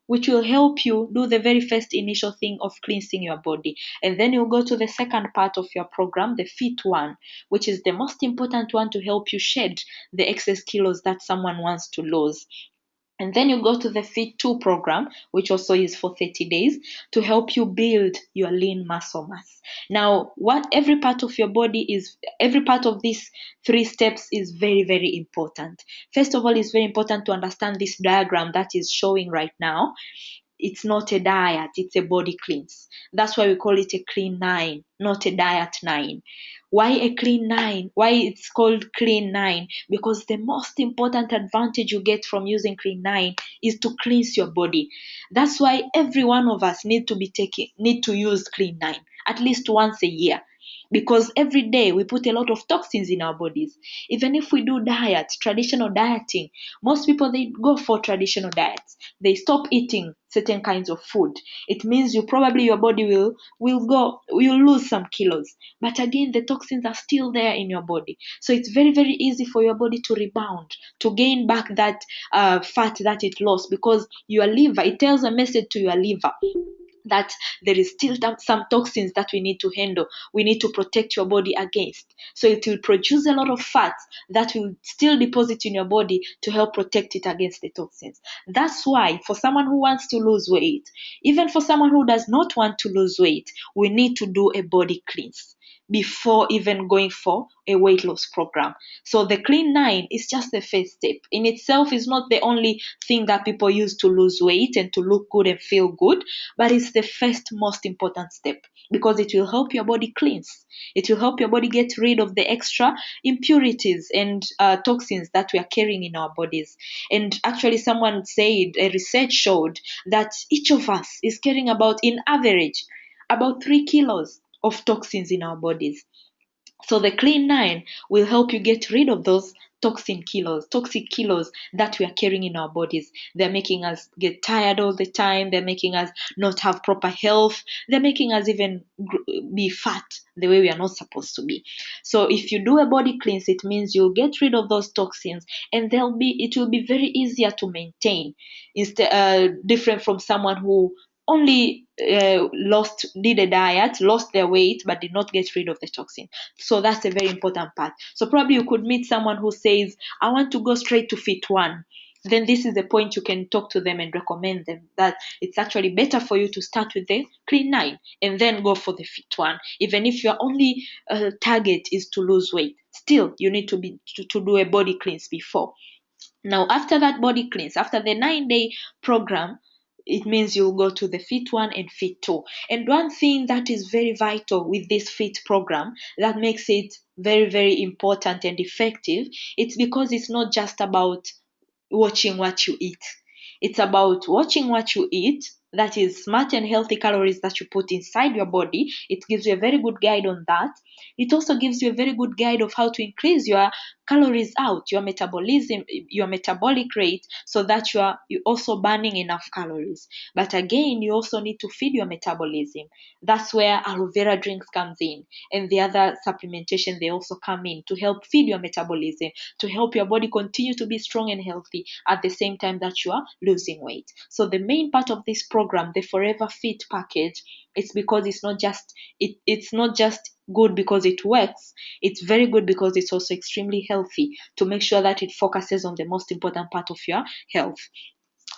[SPEAKER 1] which will help you do the very first initial thing of cleansing your body. And then you'll go to the second part of your program, the Fit 1, which is the most important one to help you shed the excess kilos that someone wants to lose. And then you go to the Fit 2 program, which also is for 30 days, to help you build your lean muscle mass. Now, every part of these 3 steps is very, very important. First of all, it's very important to understand this diagram that is showing right now. It's not a diet, it's a body cleanse. That's why we call it a Clean 9, not a diet 9. Why a Clean 9? Why it's called Clean 9? Because the most important advantage you get from using Clean 9 is to cleanse your body. That's why every one of us need to use Clean 9 at least once a year. Because every day we put a lot of toxins in our bodies. Even if we do traditional dieting, most people, they go for traditional diets. They stop eating certain kinds of food. It means your body will lose some kilos. But again, the toxins are still there in your body. So it's very, very easy for your body to rebound, to gain back that fat that it lost, because your liver, it tells a message to your liver that there is still some toxins that we need to handle. We need to protect your body against. So it will produce a lot of fat that will still deposit in your body to help protect it against the toxins. That's why for someone who wants to lose weight, even for someone who does not want to lose weight, we need to do a body cleanse before even going for a weight loss program. So the Clean 9 is just the first step. In itself is not the only thing that people use to lose weight and to look good and feel good, but it's the first most important step, because it will help your body cleanse. It will help your body get rid of the extra impurities and toxins that we are carrying in our bodies. And actually, someone said, a research showed that each of us is carrying in average, about 3 kilos of toxins in our bodies. So the Clean 9 will help you get rid of those toxic kilos that we are carrying in our bodies. They're making us get tired all the time. They're making us not have proper health. They're making us even be fat the way we are not supposed to be. So if you do a body cleanse, it means you'll get rid of those toxins, and it will be very easier to maintain, different from someone who only did a diet, lost their weight, but did not get rid of the toxin. So that's a very important part. So probably you could meet someone who says, I want to go straight to Fit 1. Then this is the point you can talk to them and recommend them that it's actually better for you to start with the Clean 9 and then go for the Fit 1. Even if your only target is to lose weight, still you need to do a body cleanse before. Now, after that body cleanse, after the 9-day program, it means you'll go to the Fit 1 and Fit 2. And one thing that is very vital with this Fit program that makes it very, very important and effective, it's because it's not just about watching what you eat. It's about watching what you eat, that is smart and healthy calories that you put inside your body. It gives you a very good guide on that. It also gives you a very good guide of how to increase your calories out, your metabolism, your metabolic rate, so that you also burning enough calories. But again, you also need to feed your metabolism. That's where aloe vera drinks comes in, and the other supplementation, they also come in to help feed your metabolism, to help your body continue to be strong and healthy at the same time that you are losing weight. So the main part of this program, the Forever Fit package, it's because it's not just good because it works. It's very good because it's also extremely healthy, to make sure that it focuses on the most important part of your health.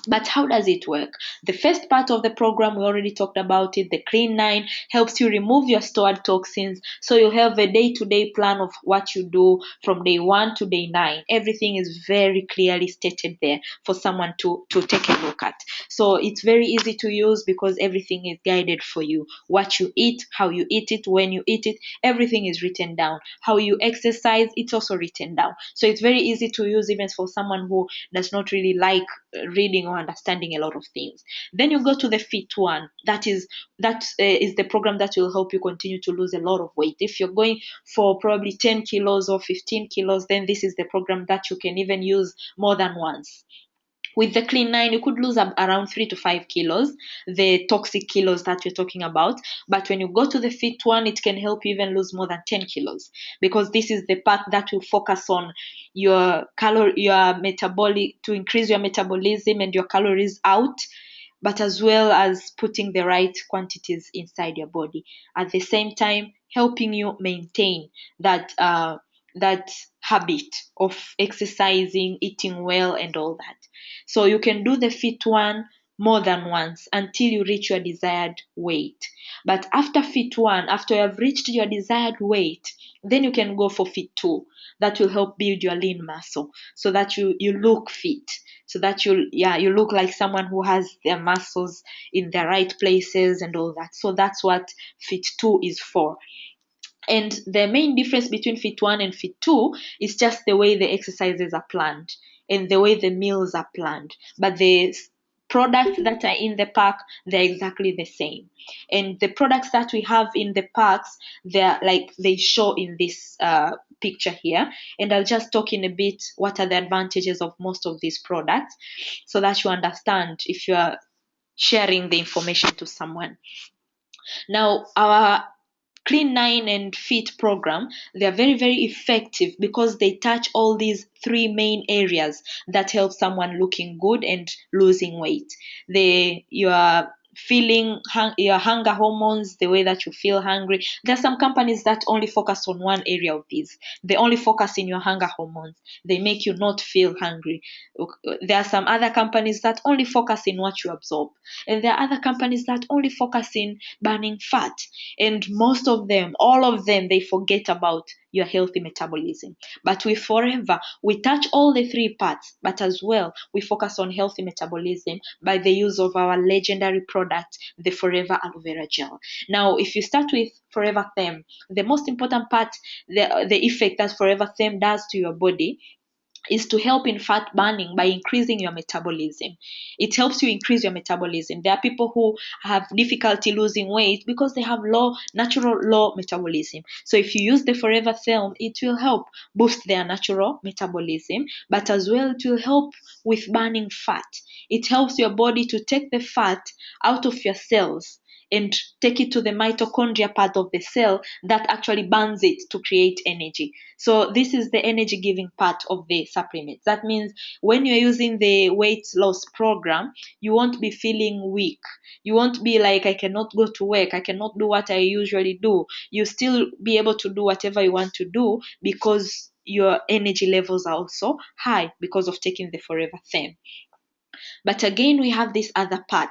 [SPEAKER 1] But how does it work? The first part of the program, we already talked about it. The Clean 9 helps you remove your stored toxins. So you have a day-to-day plan of what you do from day 1 to day 9. Everything is very clearly stated there for someone to take a look at. So it's very easy to use because everything is guided for you. What you eat, how you eat it, when you eat it, everything is written down. How you exercise, it's also written down. So it's very easy to use even for someone who does not really like reading or understanding a lot of things. Then you go to the Fit One. That is the program that will help you continue to lose a lot of weight. If you're going for probably 10 kilos or 15 kilos, then this is the program that you can even use more than once. With the Clean 9, you could lose around 3 to 5 kilos, the toxic kilos that we're talking about. But when you go to the Fit One, it can help you even lose more than 10 kilos, because this is the part that will focus on your metabolic, to increase your metabolism and your calories out, but as well as putting the right quantities inside your body. At the same time, helping you maintain that habit of exercising, eating well, and all that. So you can do the Fit One more than once until you reach your desired weight. But after Fit One, after you have reached your desired weight, then you can go for Fit Two. That will help build your lean muscle so that you look fit, so that you look like someone who has their muscles in the right places and all that. So that's what Fit Two is for. And the main difference between Fit 1 and Fit 2 is just the way the exercises are planned and the way the meals are planned. But the products that are in the pack, they're exactly the same. And the products that we have in the packs, they're like they show in this picture here. And I'll just talk in a bit what are the advantages of most of these products, so that you understand if you are sharing the information to someone. Now, our Clean 9 and Fit program, they are very, very effective because they touch all these three main areas that help someone looking good and losing weight. Your feeling, your hunger hormones, the way that you feel hungry. There are some companies that only focus on one area of these. They only focus in your hunger hormones. They make you not feel hungry. There are some other companies that only focus in what you absorb. And there are other companies that only focus in burning fat. And most of them, all of them, they forget about your healthy metabolism. But with Forever, we touch all the three parts, but as well, we focus on healthy metabolism by the use of our legendary product, the Forever Aloe Vera Gel. Now, if you start with Forever Them, the most important part, the effect that Forever Them does to your body is to help in fat burning by increasing your metabolism. It helps you increase your metabolism. There are people who have difficulty losing weight because they have natural low metabolism. So if you use the Forever Film, it will help boost their natural metabolism, but as well it will help with burning fat. It helps your body to take the fat out of your cells and take it to the mitochondria part of the cell that actually burns it to create energy. So this is the energy giving part of the supplements. That means when you're using the weight loss program, you won't be feeling weak. You won't be like, I cannot go to work, I cannot do what I usually do. You still be able to do whatever you want to do because your energy levels are also high because of taking the Forever Theme. But again, we have this other part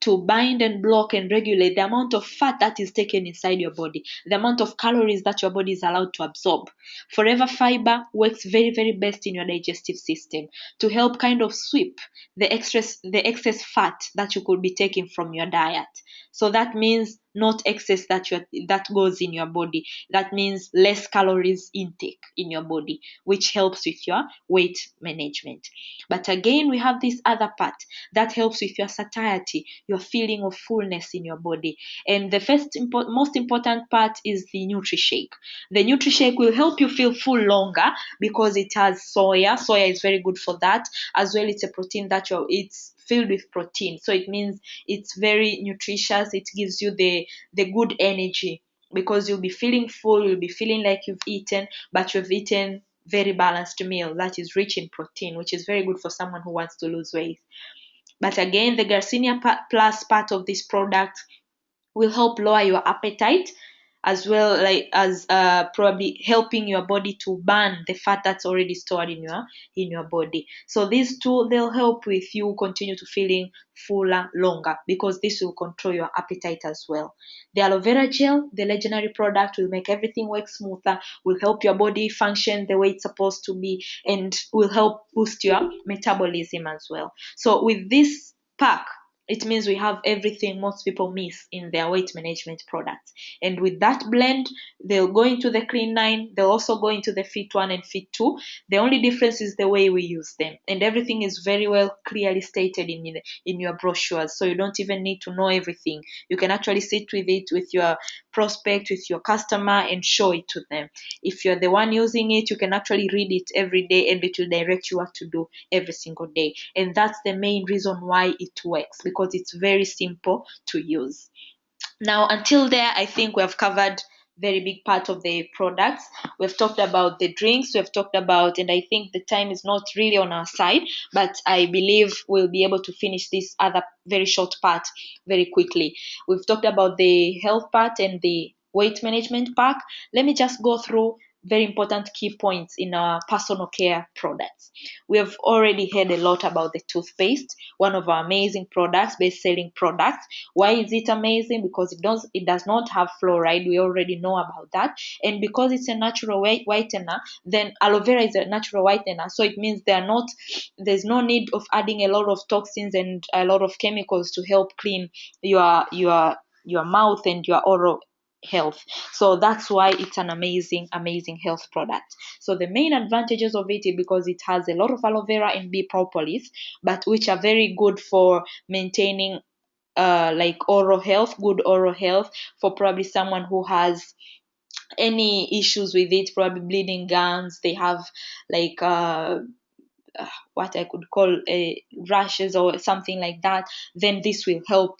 [SPEAKER 1] to bind and block and regulate the amount of fat that is taken inside your body, the amount of calories that your body is allowed to absorb. Forever Fiber works very, very best in your digestive system to help kind of sweep the excess fat that you could be taking from your diet. So that means not excess that goes in your body. That means less calories intake in your body, which helps with your weight management. But again, we have this other part that helps with your satiety, your feeling of fullness in your body. And the most important part is the NutriShake. The NutriShake will help you feel full longer because it has soya. Soya is very good for that. As well, it's a protein it's filled with protein. So it means it's very nutritious. It gives you the good energy because you'll be feeling full, you'll be feeling like you've eaten, but you've eaten very balanced meal that is rich in protein, which is very good for someone who wants to lose weight. But again, the Garcinia Plus part of this product will help lower your appetite, as well like as probably helping your body to burn the fat that's already stored in your body. So these two, they'll help with you continue to feeling fuller longer because this will control your appetite as well. The aloe vera gel, the legendary product, will make everything work smoother, will help your body function the way it's supposed to be, and will help boost your metabolism as well. So with this pack, it means we have everything most people miss in their weight management products. And with that blend, they'll go into the Clean 9, they'll also go into the Fit 1 and Fit 2. The only difference is the way we use them. And everything is very well clearly stated in your brochures. So you don't even need to know everything. You can actually sit with it with your prospect, with your customer, and show it to them. If you're the one using it, you can actually read it every day and it will direct you what to do every single day. And that's the main reason why it works, because it's very simple to use. Now, until there, I think we have covered very big part of the products. We've talked about the drinks, we've talked about, and I think the time is not really on our side, but I believe we'll be able to finish this other very short part very quickly. We've talked about the health part and the weight management pack. Let me just go through very important key points in our personal care products. We have already heard a lot about the toothpaste, one of our amazing products, best-selling products. Why is it amazing? Because it does not have fluoride. We already know about that. And because it's a natural whitener, then aloe vera is a natural whitener. So it means there's no need of adding a lot of toxins and a lot of chemicals to help clean your mouth and your oral health. So that's why it's an amazing health product. So the main advantages of it is because it has a lot of aloe vera and bee propolis, but which are very good for maintaining like good oral health, for probably someone who has any issues with it, probably bleeding gums, they have like what I could call rashes or something like that, then this will help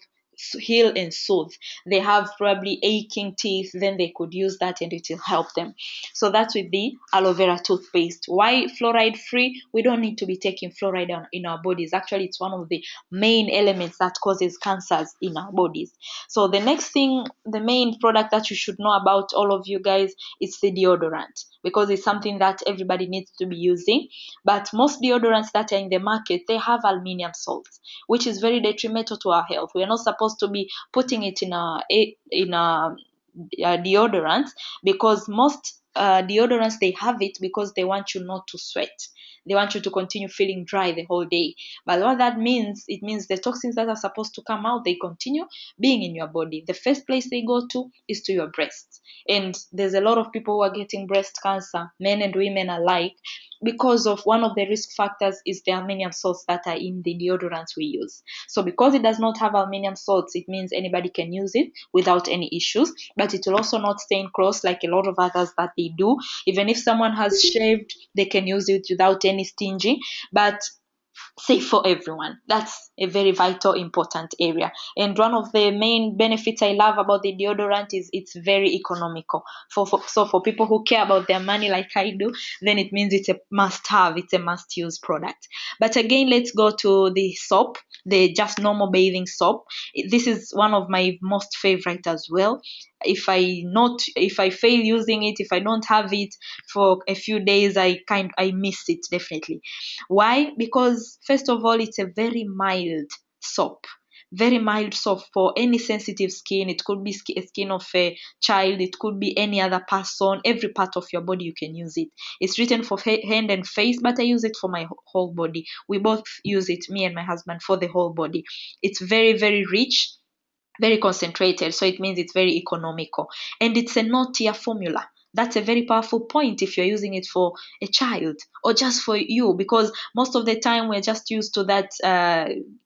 [SPEAKER 1] heal and soothe. They have probably aching teeth, then they could use that and it will help them. So that's with the aloe vera toothpaste. Why fluoride free? We don't need to be taking fluoride in our bodies. Actually, it's one of the main elements that causes cancers in our bodies. So the next thing, the main product that you should know about, all of you guys, is the deodorant, because it's something that everybody needs to be using. But most deodorants that are in the market, they have aluminium salts, which is very detrimental to our health. We are not supposed to be putting it in a deodorants, because most deodorants, they have it because they want you not to sweat. They want you to continue feeling dry the whole day. But what that means, it means the toxins that are supposed to come out, they continue being in your body. The first place they go to is to your breasts. And there's a lot of people who are getting breast cancer, men and women alike, because of one of the risk factors is the aluminium salts that are in the deodorants we use. So because it does not have aluminium salts, it means anybody can use it without any issues, but it will also not stain clothes like a lot of others that they do. Even if someone has shaved, they can use it without any stinging, but safe for everyone. That's a very vital, important area. And one of the main benefits I love about the deodorant is it's very economical. So for people who care about their money like I do, then it means it's a must-have, it's a must-use product. But again, let's go to the soap, the just normal bathing soap. This is one of my most favorite as well. If I fail using it, if I don't have it for a few days, I miss it definitely. Why? Because first of all, it's a very mild soap. Very mild soap for any sensitive skin. It could be skin of a child, it could be any other person, every part of your body you can use it. It's written for hand and face, but I use it for my whole body. We both use it, me and my husband, for the whole body. It's very, very rich, very concentrated, so it means it's very economical, and it's a no-tear formula. That's a very powerful point if you're using it for a child or just for you, because most of the time we're just used to that.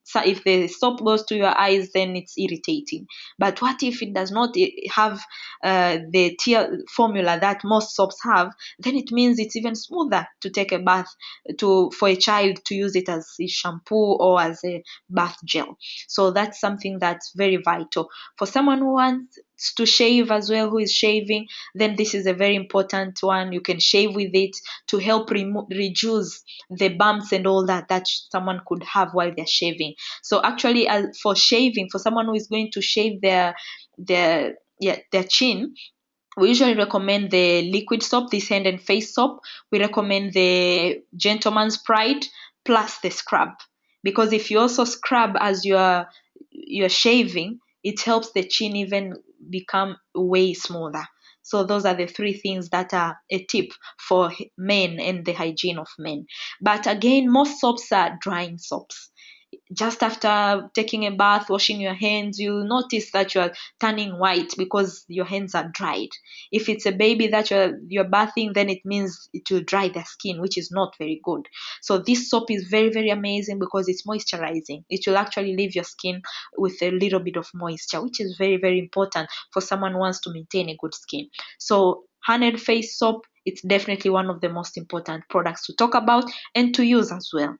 [SPEAKER 1] So if the soap goes to your eyes, then it's irritating. But what if it does not have the tear formula that most soaps have? Then it means it's even smoother to take a bath, for a child to use it as a shampoo or as a bath gel. So that's something that's very vital for someone who wants to shave as well, who is shaving. Then this is a very important one. You can shave with it to help reduce the bumps and all that someone could have while they're shaving. So actually, for shaving, for someone who is going to shave their their chin, we usually recommend the liquid soap, this hand and face soap. We recommend the Gentleman's Pride plus the scrub, because if you also scrub as you're shaving, it helps the chin even become way smoother. So those are the three things that are a tip for men and the hygiene of men. But again, most soaps are drying soaps. Just after taking a bath, washing your hands, you'll notice that you're turning white because your hands are dried. If it's a baby that you're bathing, then it means it will dry their skin, which is not very good. So this soap is very, very amazing because it's moisturizing. It will actually leave your skin with a little bit of moisture, which is very, very important for someone who wants to maintain a good skin. So hand and face soap, it's definitely one of the most important products to talk about and to use as well.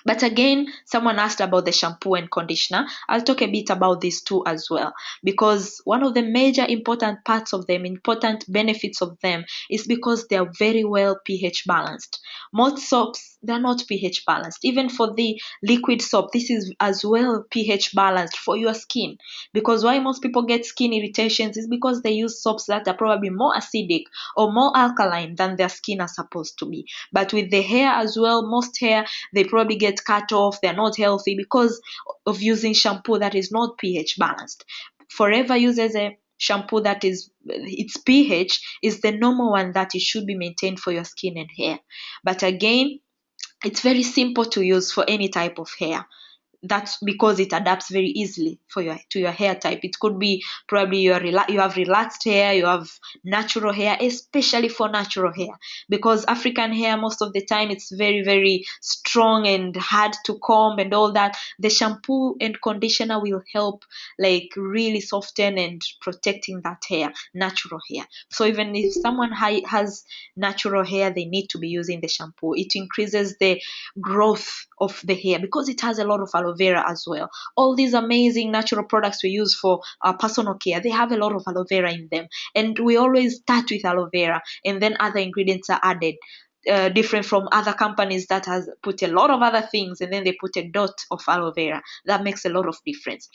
[SPEAKER 1] But again, someone asked about the shampoo and conditioner. I'll talk a bit about these two as well, because one of the major important parts of them, important benefits of them, is because they are very well pH balanced. Most soaps, they're not pH balanced. Even for the liquid soap, this is as well pH balanced for your skin. Because why most people get skin irritations is because they use soaps that are probably more acidic or more alkaline than their skin are supposed to be. But with the hair as well, most hair, they probably get cut off, they're not healthy because of using shampoo that is not pH balanced. Forever uses a shampoo that is, its pH is the normal one that it should be maintained for your skin and hair. But again, it's very simple to use for any type of hair. That's because it adapts very easily to your hair type. It could be probably you have relaxed hair, you have natural hair, especially for natural hair, because African hair most of the time it's very, very strong and hard to comb and all that. The shampoo and conditioner will help like really soften and protecting that hair, natural hair. So even if someone has natural hair, they need to be using the shampoo. It increases the growth of the hair because it has a lot of aloe vera as well. All these amazing natural products we use for our personal care, they have a lot of aloe vera in them. And we always start with aloe vera and then other ingredients are added. Different from other companies that has put a lot of other things and then they put a dot of aloe vera. That makes a lot of difference.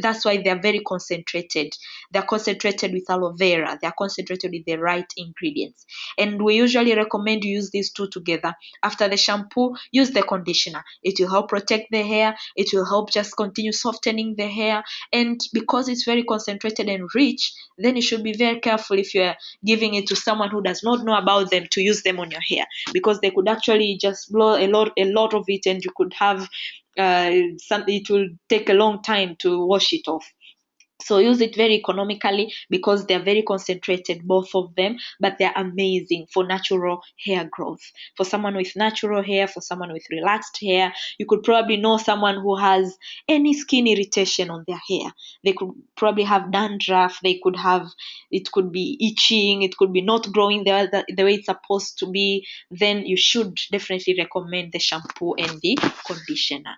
[SPEAKER 1] That's why they're very concentrated. They're concentrated with aloe vera. They're concentrated with the right ingredients. And we usually recommend you use these two together. After the shampoo, use the conditioner. It will help protect the hair. It will help just continue softening the hair. And because it's very concentrated and rich, then you should be very careful if you're giving it to someone who does not know about them to use them on your hair, because they could actually just blow a lot of it and you could have it will take a long time to wash it off. So use it very economically because they're very concentrated, both of them, but they're amazing for natural hair growth. For someone with natural hair, for someone with relaxed hair, you could probably know someone who has any skin irritation on their hair. They could probably have dandruff, it could be itching, it could be not growing the way it's supposed to be. Then you should definitely recommend the shampoo and the conditioner.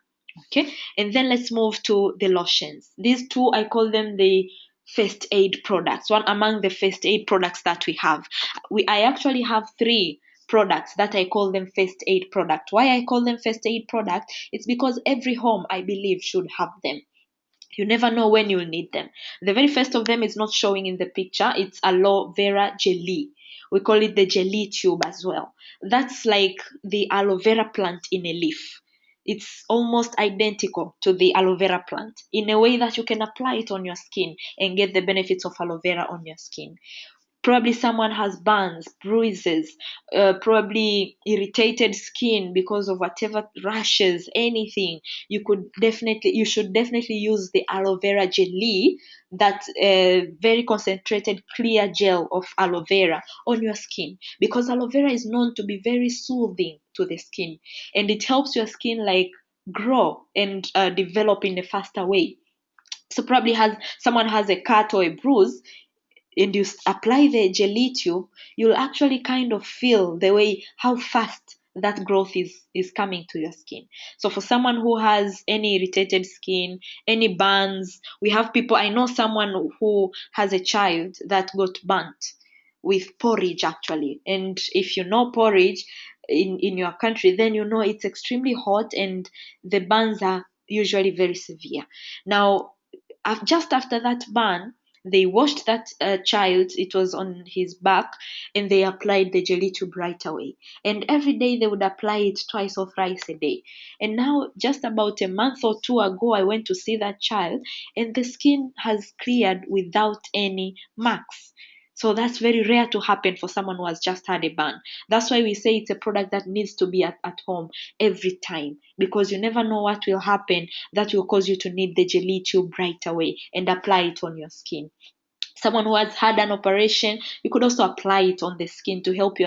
[SPEAKER 1] Okay, and then let's move to the lotions. These two, I call them the first aid products, one among the first aid products that we have. I actually have three products that I call them first aid product. Why I call them first aid product? It's because every home, I believe, should have them. You never know when you'll need them. The very first of them is not showing in the picture. It's Aloevera Gel. We call it the jelly tube as well. That's like the aloe vera plant in a leaf. It's almost identical to the aloe vera plant in a way that you can apply it on your skin and get the benefits of aloe vera on your skin.
[SPEAKER 3] Probably someone has burns, bruises, probably irritated skin because of whatever rashes, anything. You should definitely use the aloe vera jelly, that very concentrated clear gel of aloe vera on your skin, because aloe vera is known to be very soothing to the skin, and it helps your skin like grow and develop in a faster way. So probably has someone has a cut or a bruise, and you apply the jelly tube, you'll actually kind of feel the way how fast that growth is coming to your skin. So for someone who has any irritated skin, any burns, we have people, I know someone who has a child that got burnt with porridge actually. And if you know porridge in your country, then you know it's extremely hot and the burns are usually very severe. Now, just after that burn, they washed that child, it was on his back, and they applied the jelly tube right away. And every day they would apply it twice or thrice a day. And now, just about a month or two ago, I went to see that child, and the skin has cleared without any marks. So that's very rare to happen for someone who has just had a burn. That's why we say it's a product that needs to be at home every time, because you never know what will happen that will cause you to need the jelly tube right away and apply it on your skin. Someone who has had an operation, you could also apply it on the skin to help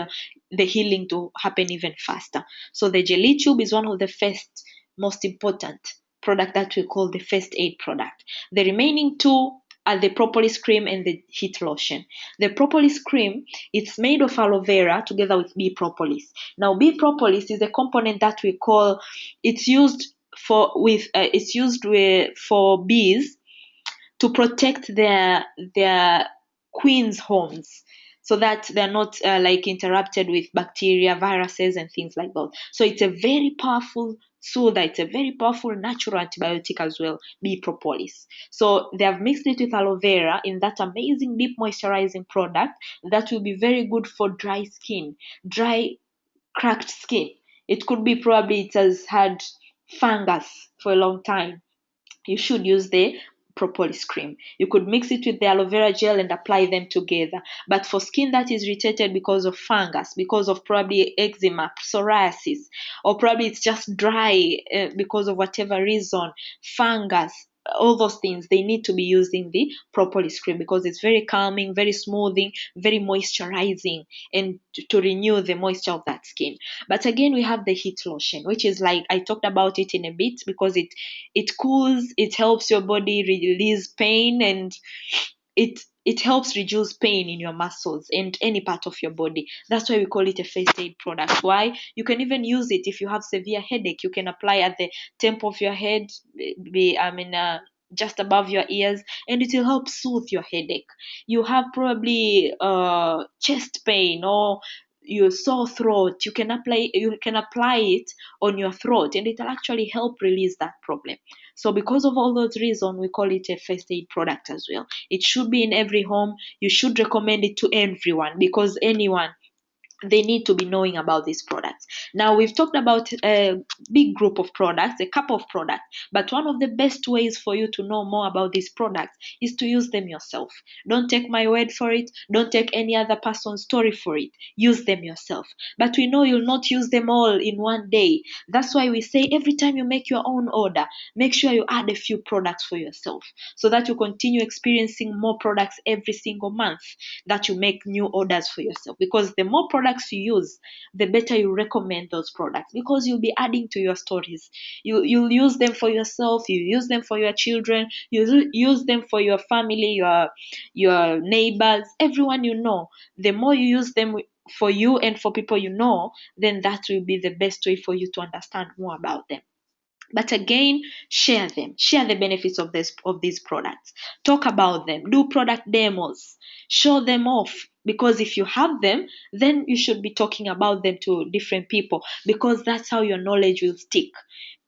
[SPEAKER 3] the healing to happen even faster. So the jelly tube is one of the first most important product that we call the first aid product. The remaining two are the propolis cream and the heat lotion. The propolis cream, it's made of aloe vera together with bee propolis. Now, bee propolis is a component that we call, it's used for bees to protect their queen's homes, so that they're not like interrupted with bacteria, viruses, and things like that. So it's a very powerful soother. It's a very powerful natural antibiotic as well, bee propolis. So they have mixed it with aloe vera in that amazing deep moisturizing product that will be very good for dry skin, dry, cracked skin. It could be probably it has had fungus for a long time. You should use the propolis cream. You could mix it with the aloe vera gel and apply them together. But for skin that is irritated because of fungus, because of probably eczema, psoriasis, or probably it's just dry because of whatever reason, fungus, all those things, they need to be using the propolis cream, because it's very calming, very smoothing, very moisturizing, and to renew the moisture of that skin. But again, we have the heat lotion, which is like I talked about it in a bit, because it cools, it helps your body release pain, and it helps reduce pain in your muscles and any part of your body. That's why we call it a first aid product. Why? You can even use it if you have severe headache. You can apply at the temp of your head, just above your ears, and it will help soothe your headache. You have probably chest pain or your sore throat. You can apply it on your throat, and it will actually help release that problem. So because of all those reasons, we call it a first aid product as well. It should be in every home. You should recommend it to everyone, because anyone, they need to be knowing about these products. Now, we've talked about a big group of products, a couple of products, but one of the best ways for you to know more about these products is to use them yourself. Don't take my word for it. Don't take any other person's story for it. Use them yourself. But we know you'll not use them all in one day. That's why we say every time you make your own order, make sure you add a few products for yourself, so that you continue experiencing more products every single month, that you make new orders for yourself. Because the more products you use, the better you recommend those products, because you'll be adding to your stories. You'll use them for yourself, you use them for your children, you use them for your family, your neighbors, everyone you know. The more you use them for you and for people you know, then that will be the best way for you to understand more about them. But again, share them. Share the benefits of these products. Talk about them. Do product demos. Show them off. Because if you have them, then you should be talking about them to different people, because that's how your knowledge will stick.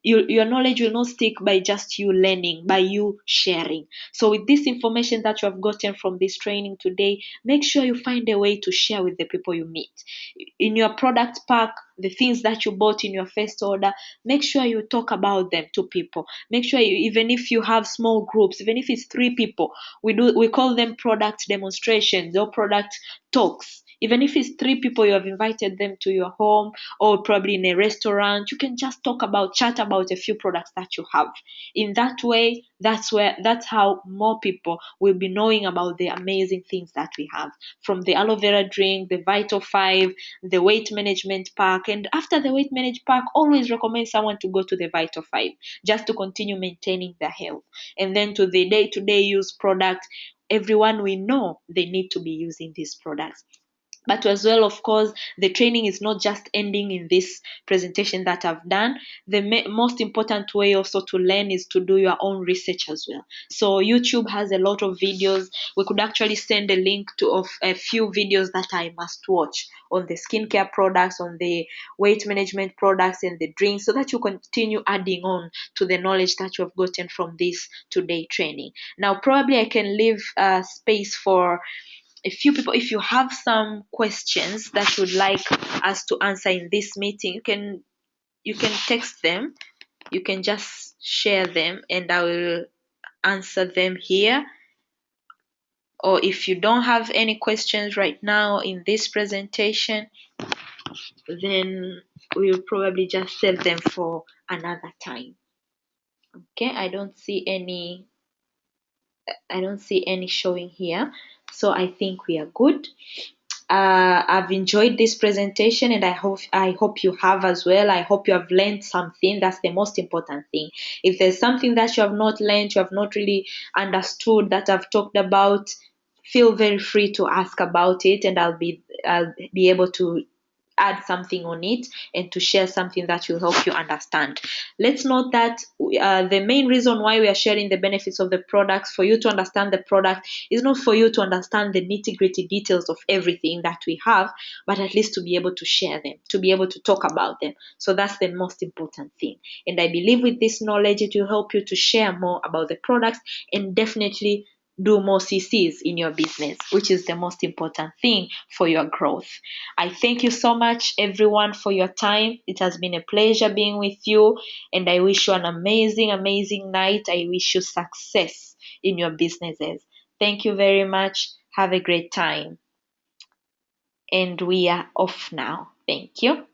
[SPEAKER 3] your knowledge will not stick by just you learning, by you sharing. So with this information that you have gotten from this training today, make sure you find a way to share with the people you meet. In your product pack, the things that you bought in your first order, make sure you talk about them to people. Make sure even if you have small groups, even if it's 3 people, we call them product demonstrations or product talks. Even if it's 3 people, you have invited them to your home or probably in a restaurant, you can just chat about a few products that you have. In that way, that's how more people will be knowing about the amazing things that we have, from the aloe vera drink, the Vital 5, the weight management pack. And after the weight management pack, always recommend someone to go to the Vital 5 just to continue maintaining their health. And then to the day-to-day use product, everyone we know they need to be using these products. But as well, of course, the training is not just ending in this presentation that I've done. The most important way also to learn is to do your own research as well. So YouTube has a lot of videos. We could actually send a link of a few videos that I must watch on the skincare products, on the weight management products and the drinks, so that you continue adding on to the knowledge that you have gotten from this today training. Now, probably I can leave space for a few people. If you have some questions that you would like us to answer in this meeting, you can text them. You can just share them and I will answer them here. Or if you don't have any questions right now in this presentation, then we'll probably just save them for another time. Okay, I don't see any showing here, so I think we are good. I've enjoyed this presentation and I hope you have as well. I hope you have learned something. That's the most important thing. If there's something that you have not learned, you have not really understood that I've talked about, feel very free to ask about it and I'll be able to add something on it and to share something that will help you understand. Let's note that the main reason why we are sharing the benefits of the products, for you to understand the product, is not for you to understand the nitty-gritty details of everything that we have, but at least to be able to share them, to be able to talk about them. So that's the most important thing. And I believe with this knowledge, it will help you to share more about the products and definitely do more CCs in your business, which is the most important thing for your growth. I thank you so much, everyone, for your time. It has been a pleasure being with you, and I wish you an amazing, amazing night. I wish you success in your businesses. Thank you very much. Have a great time. And we are off now. Thank you.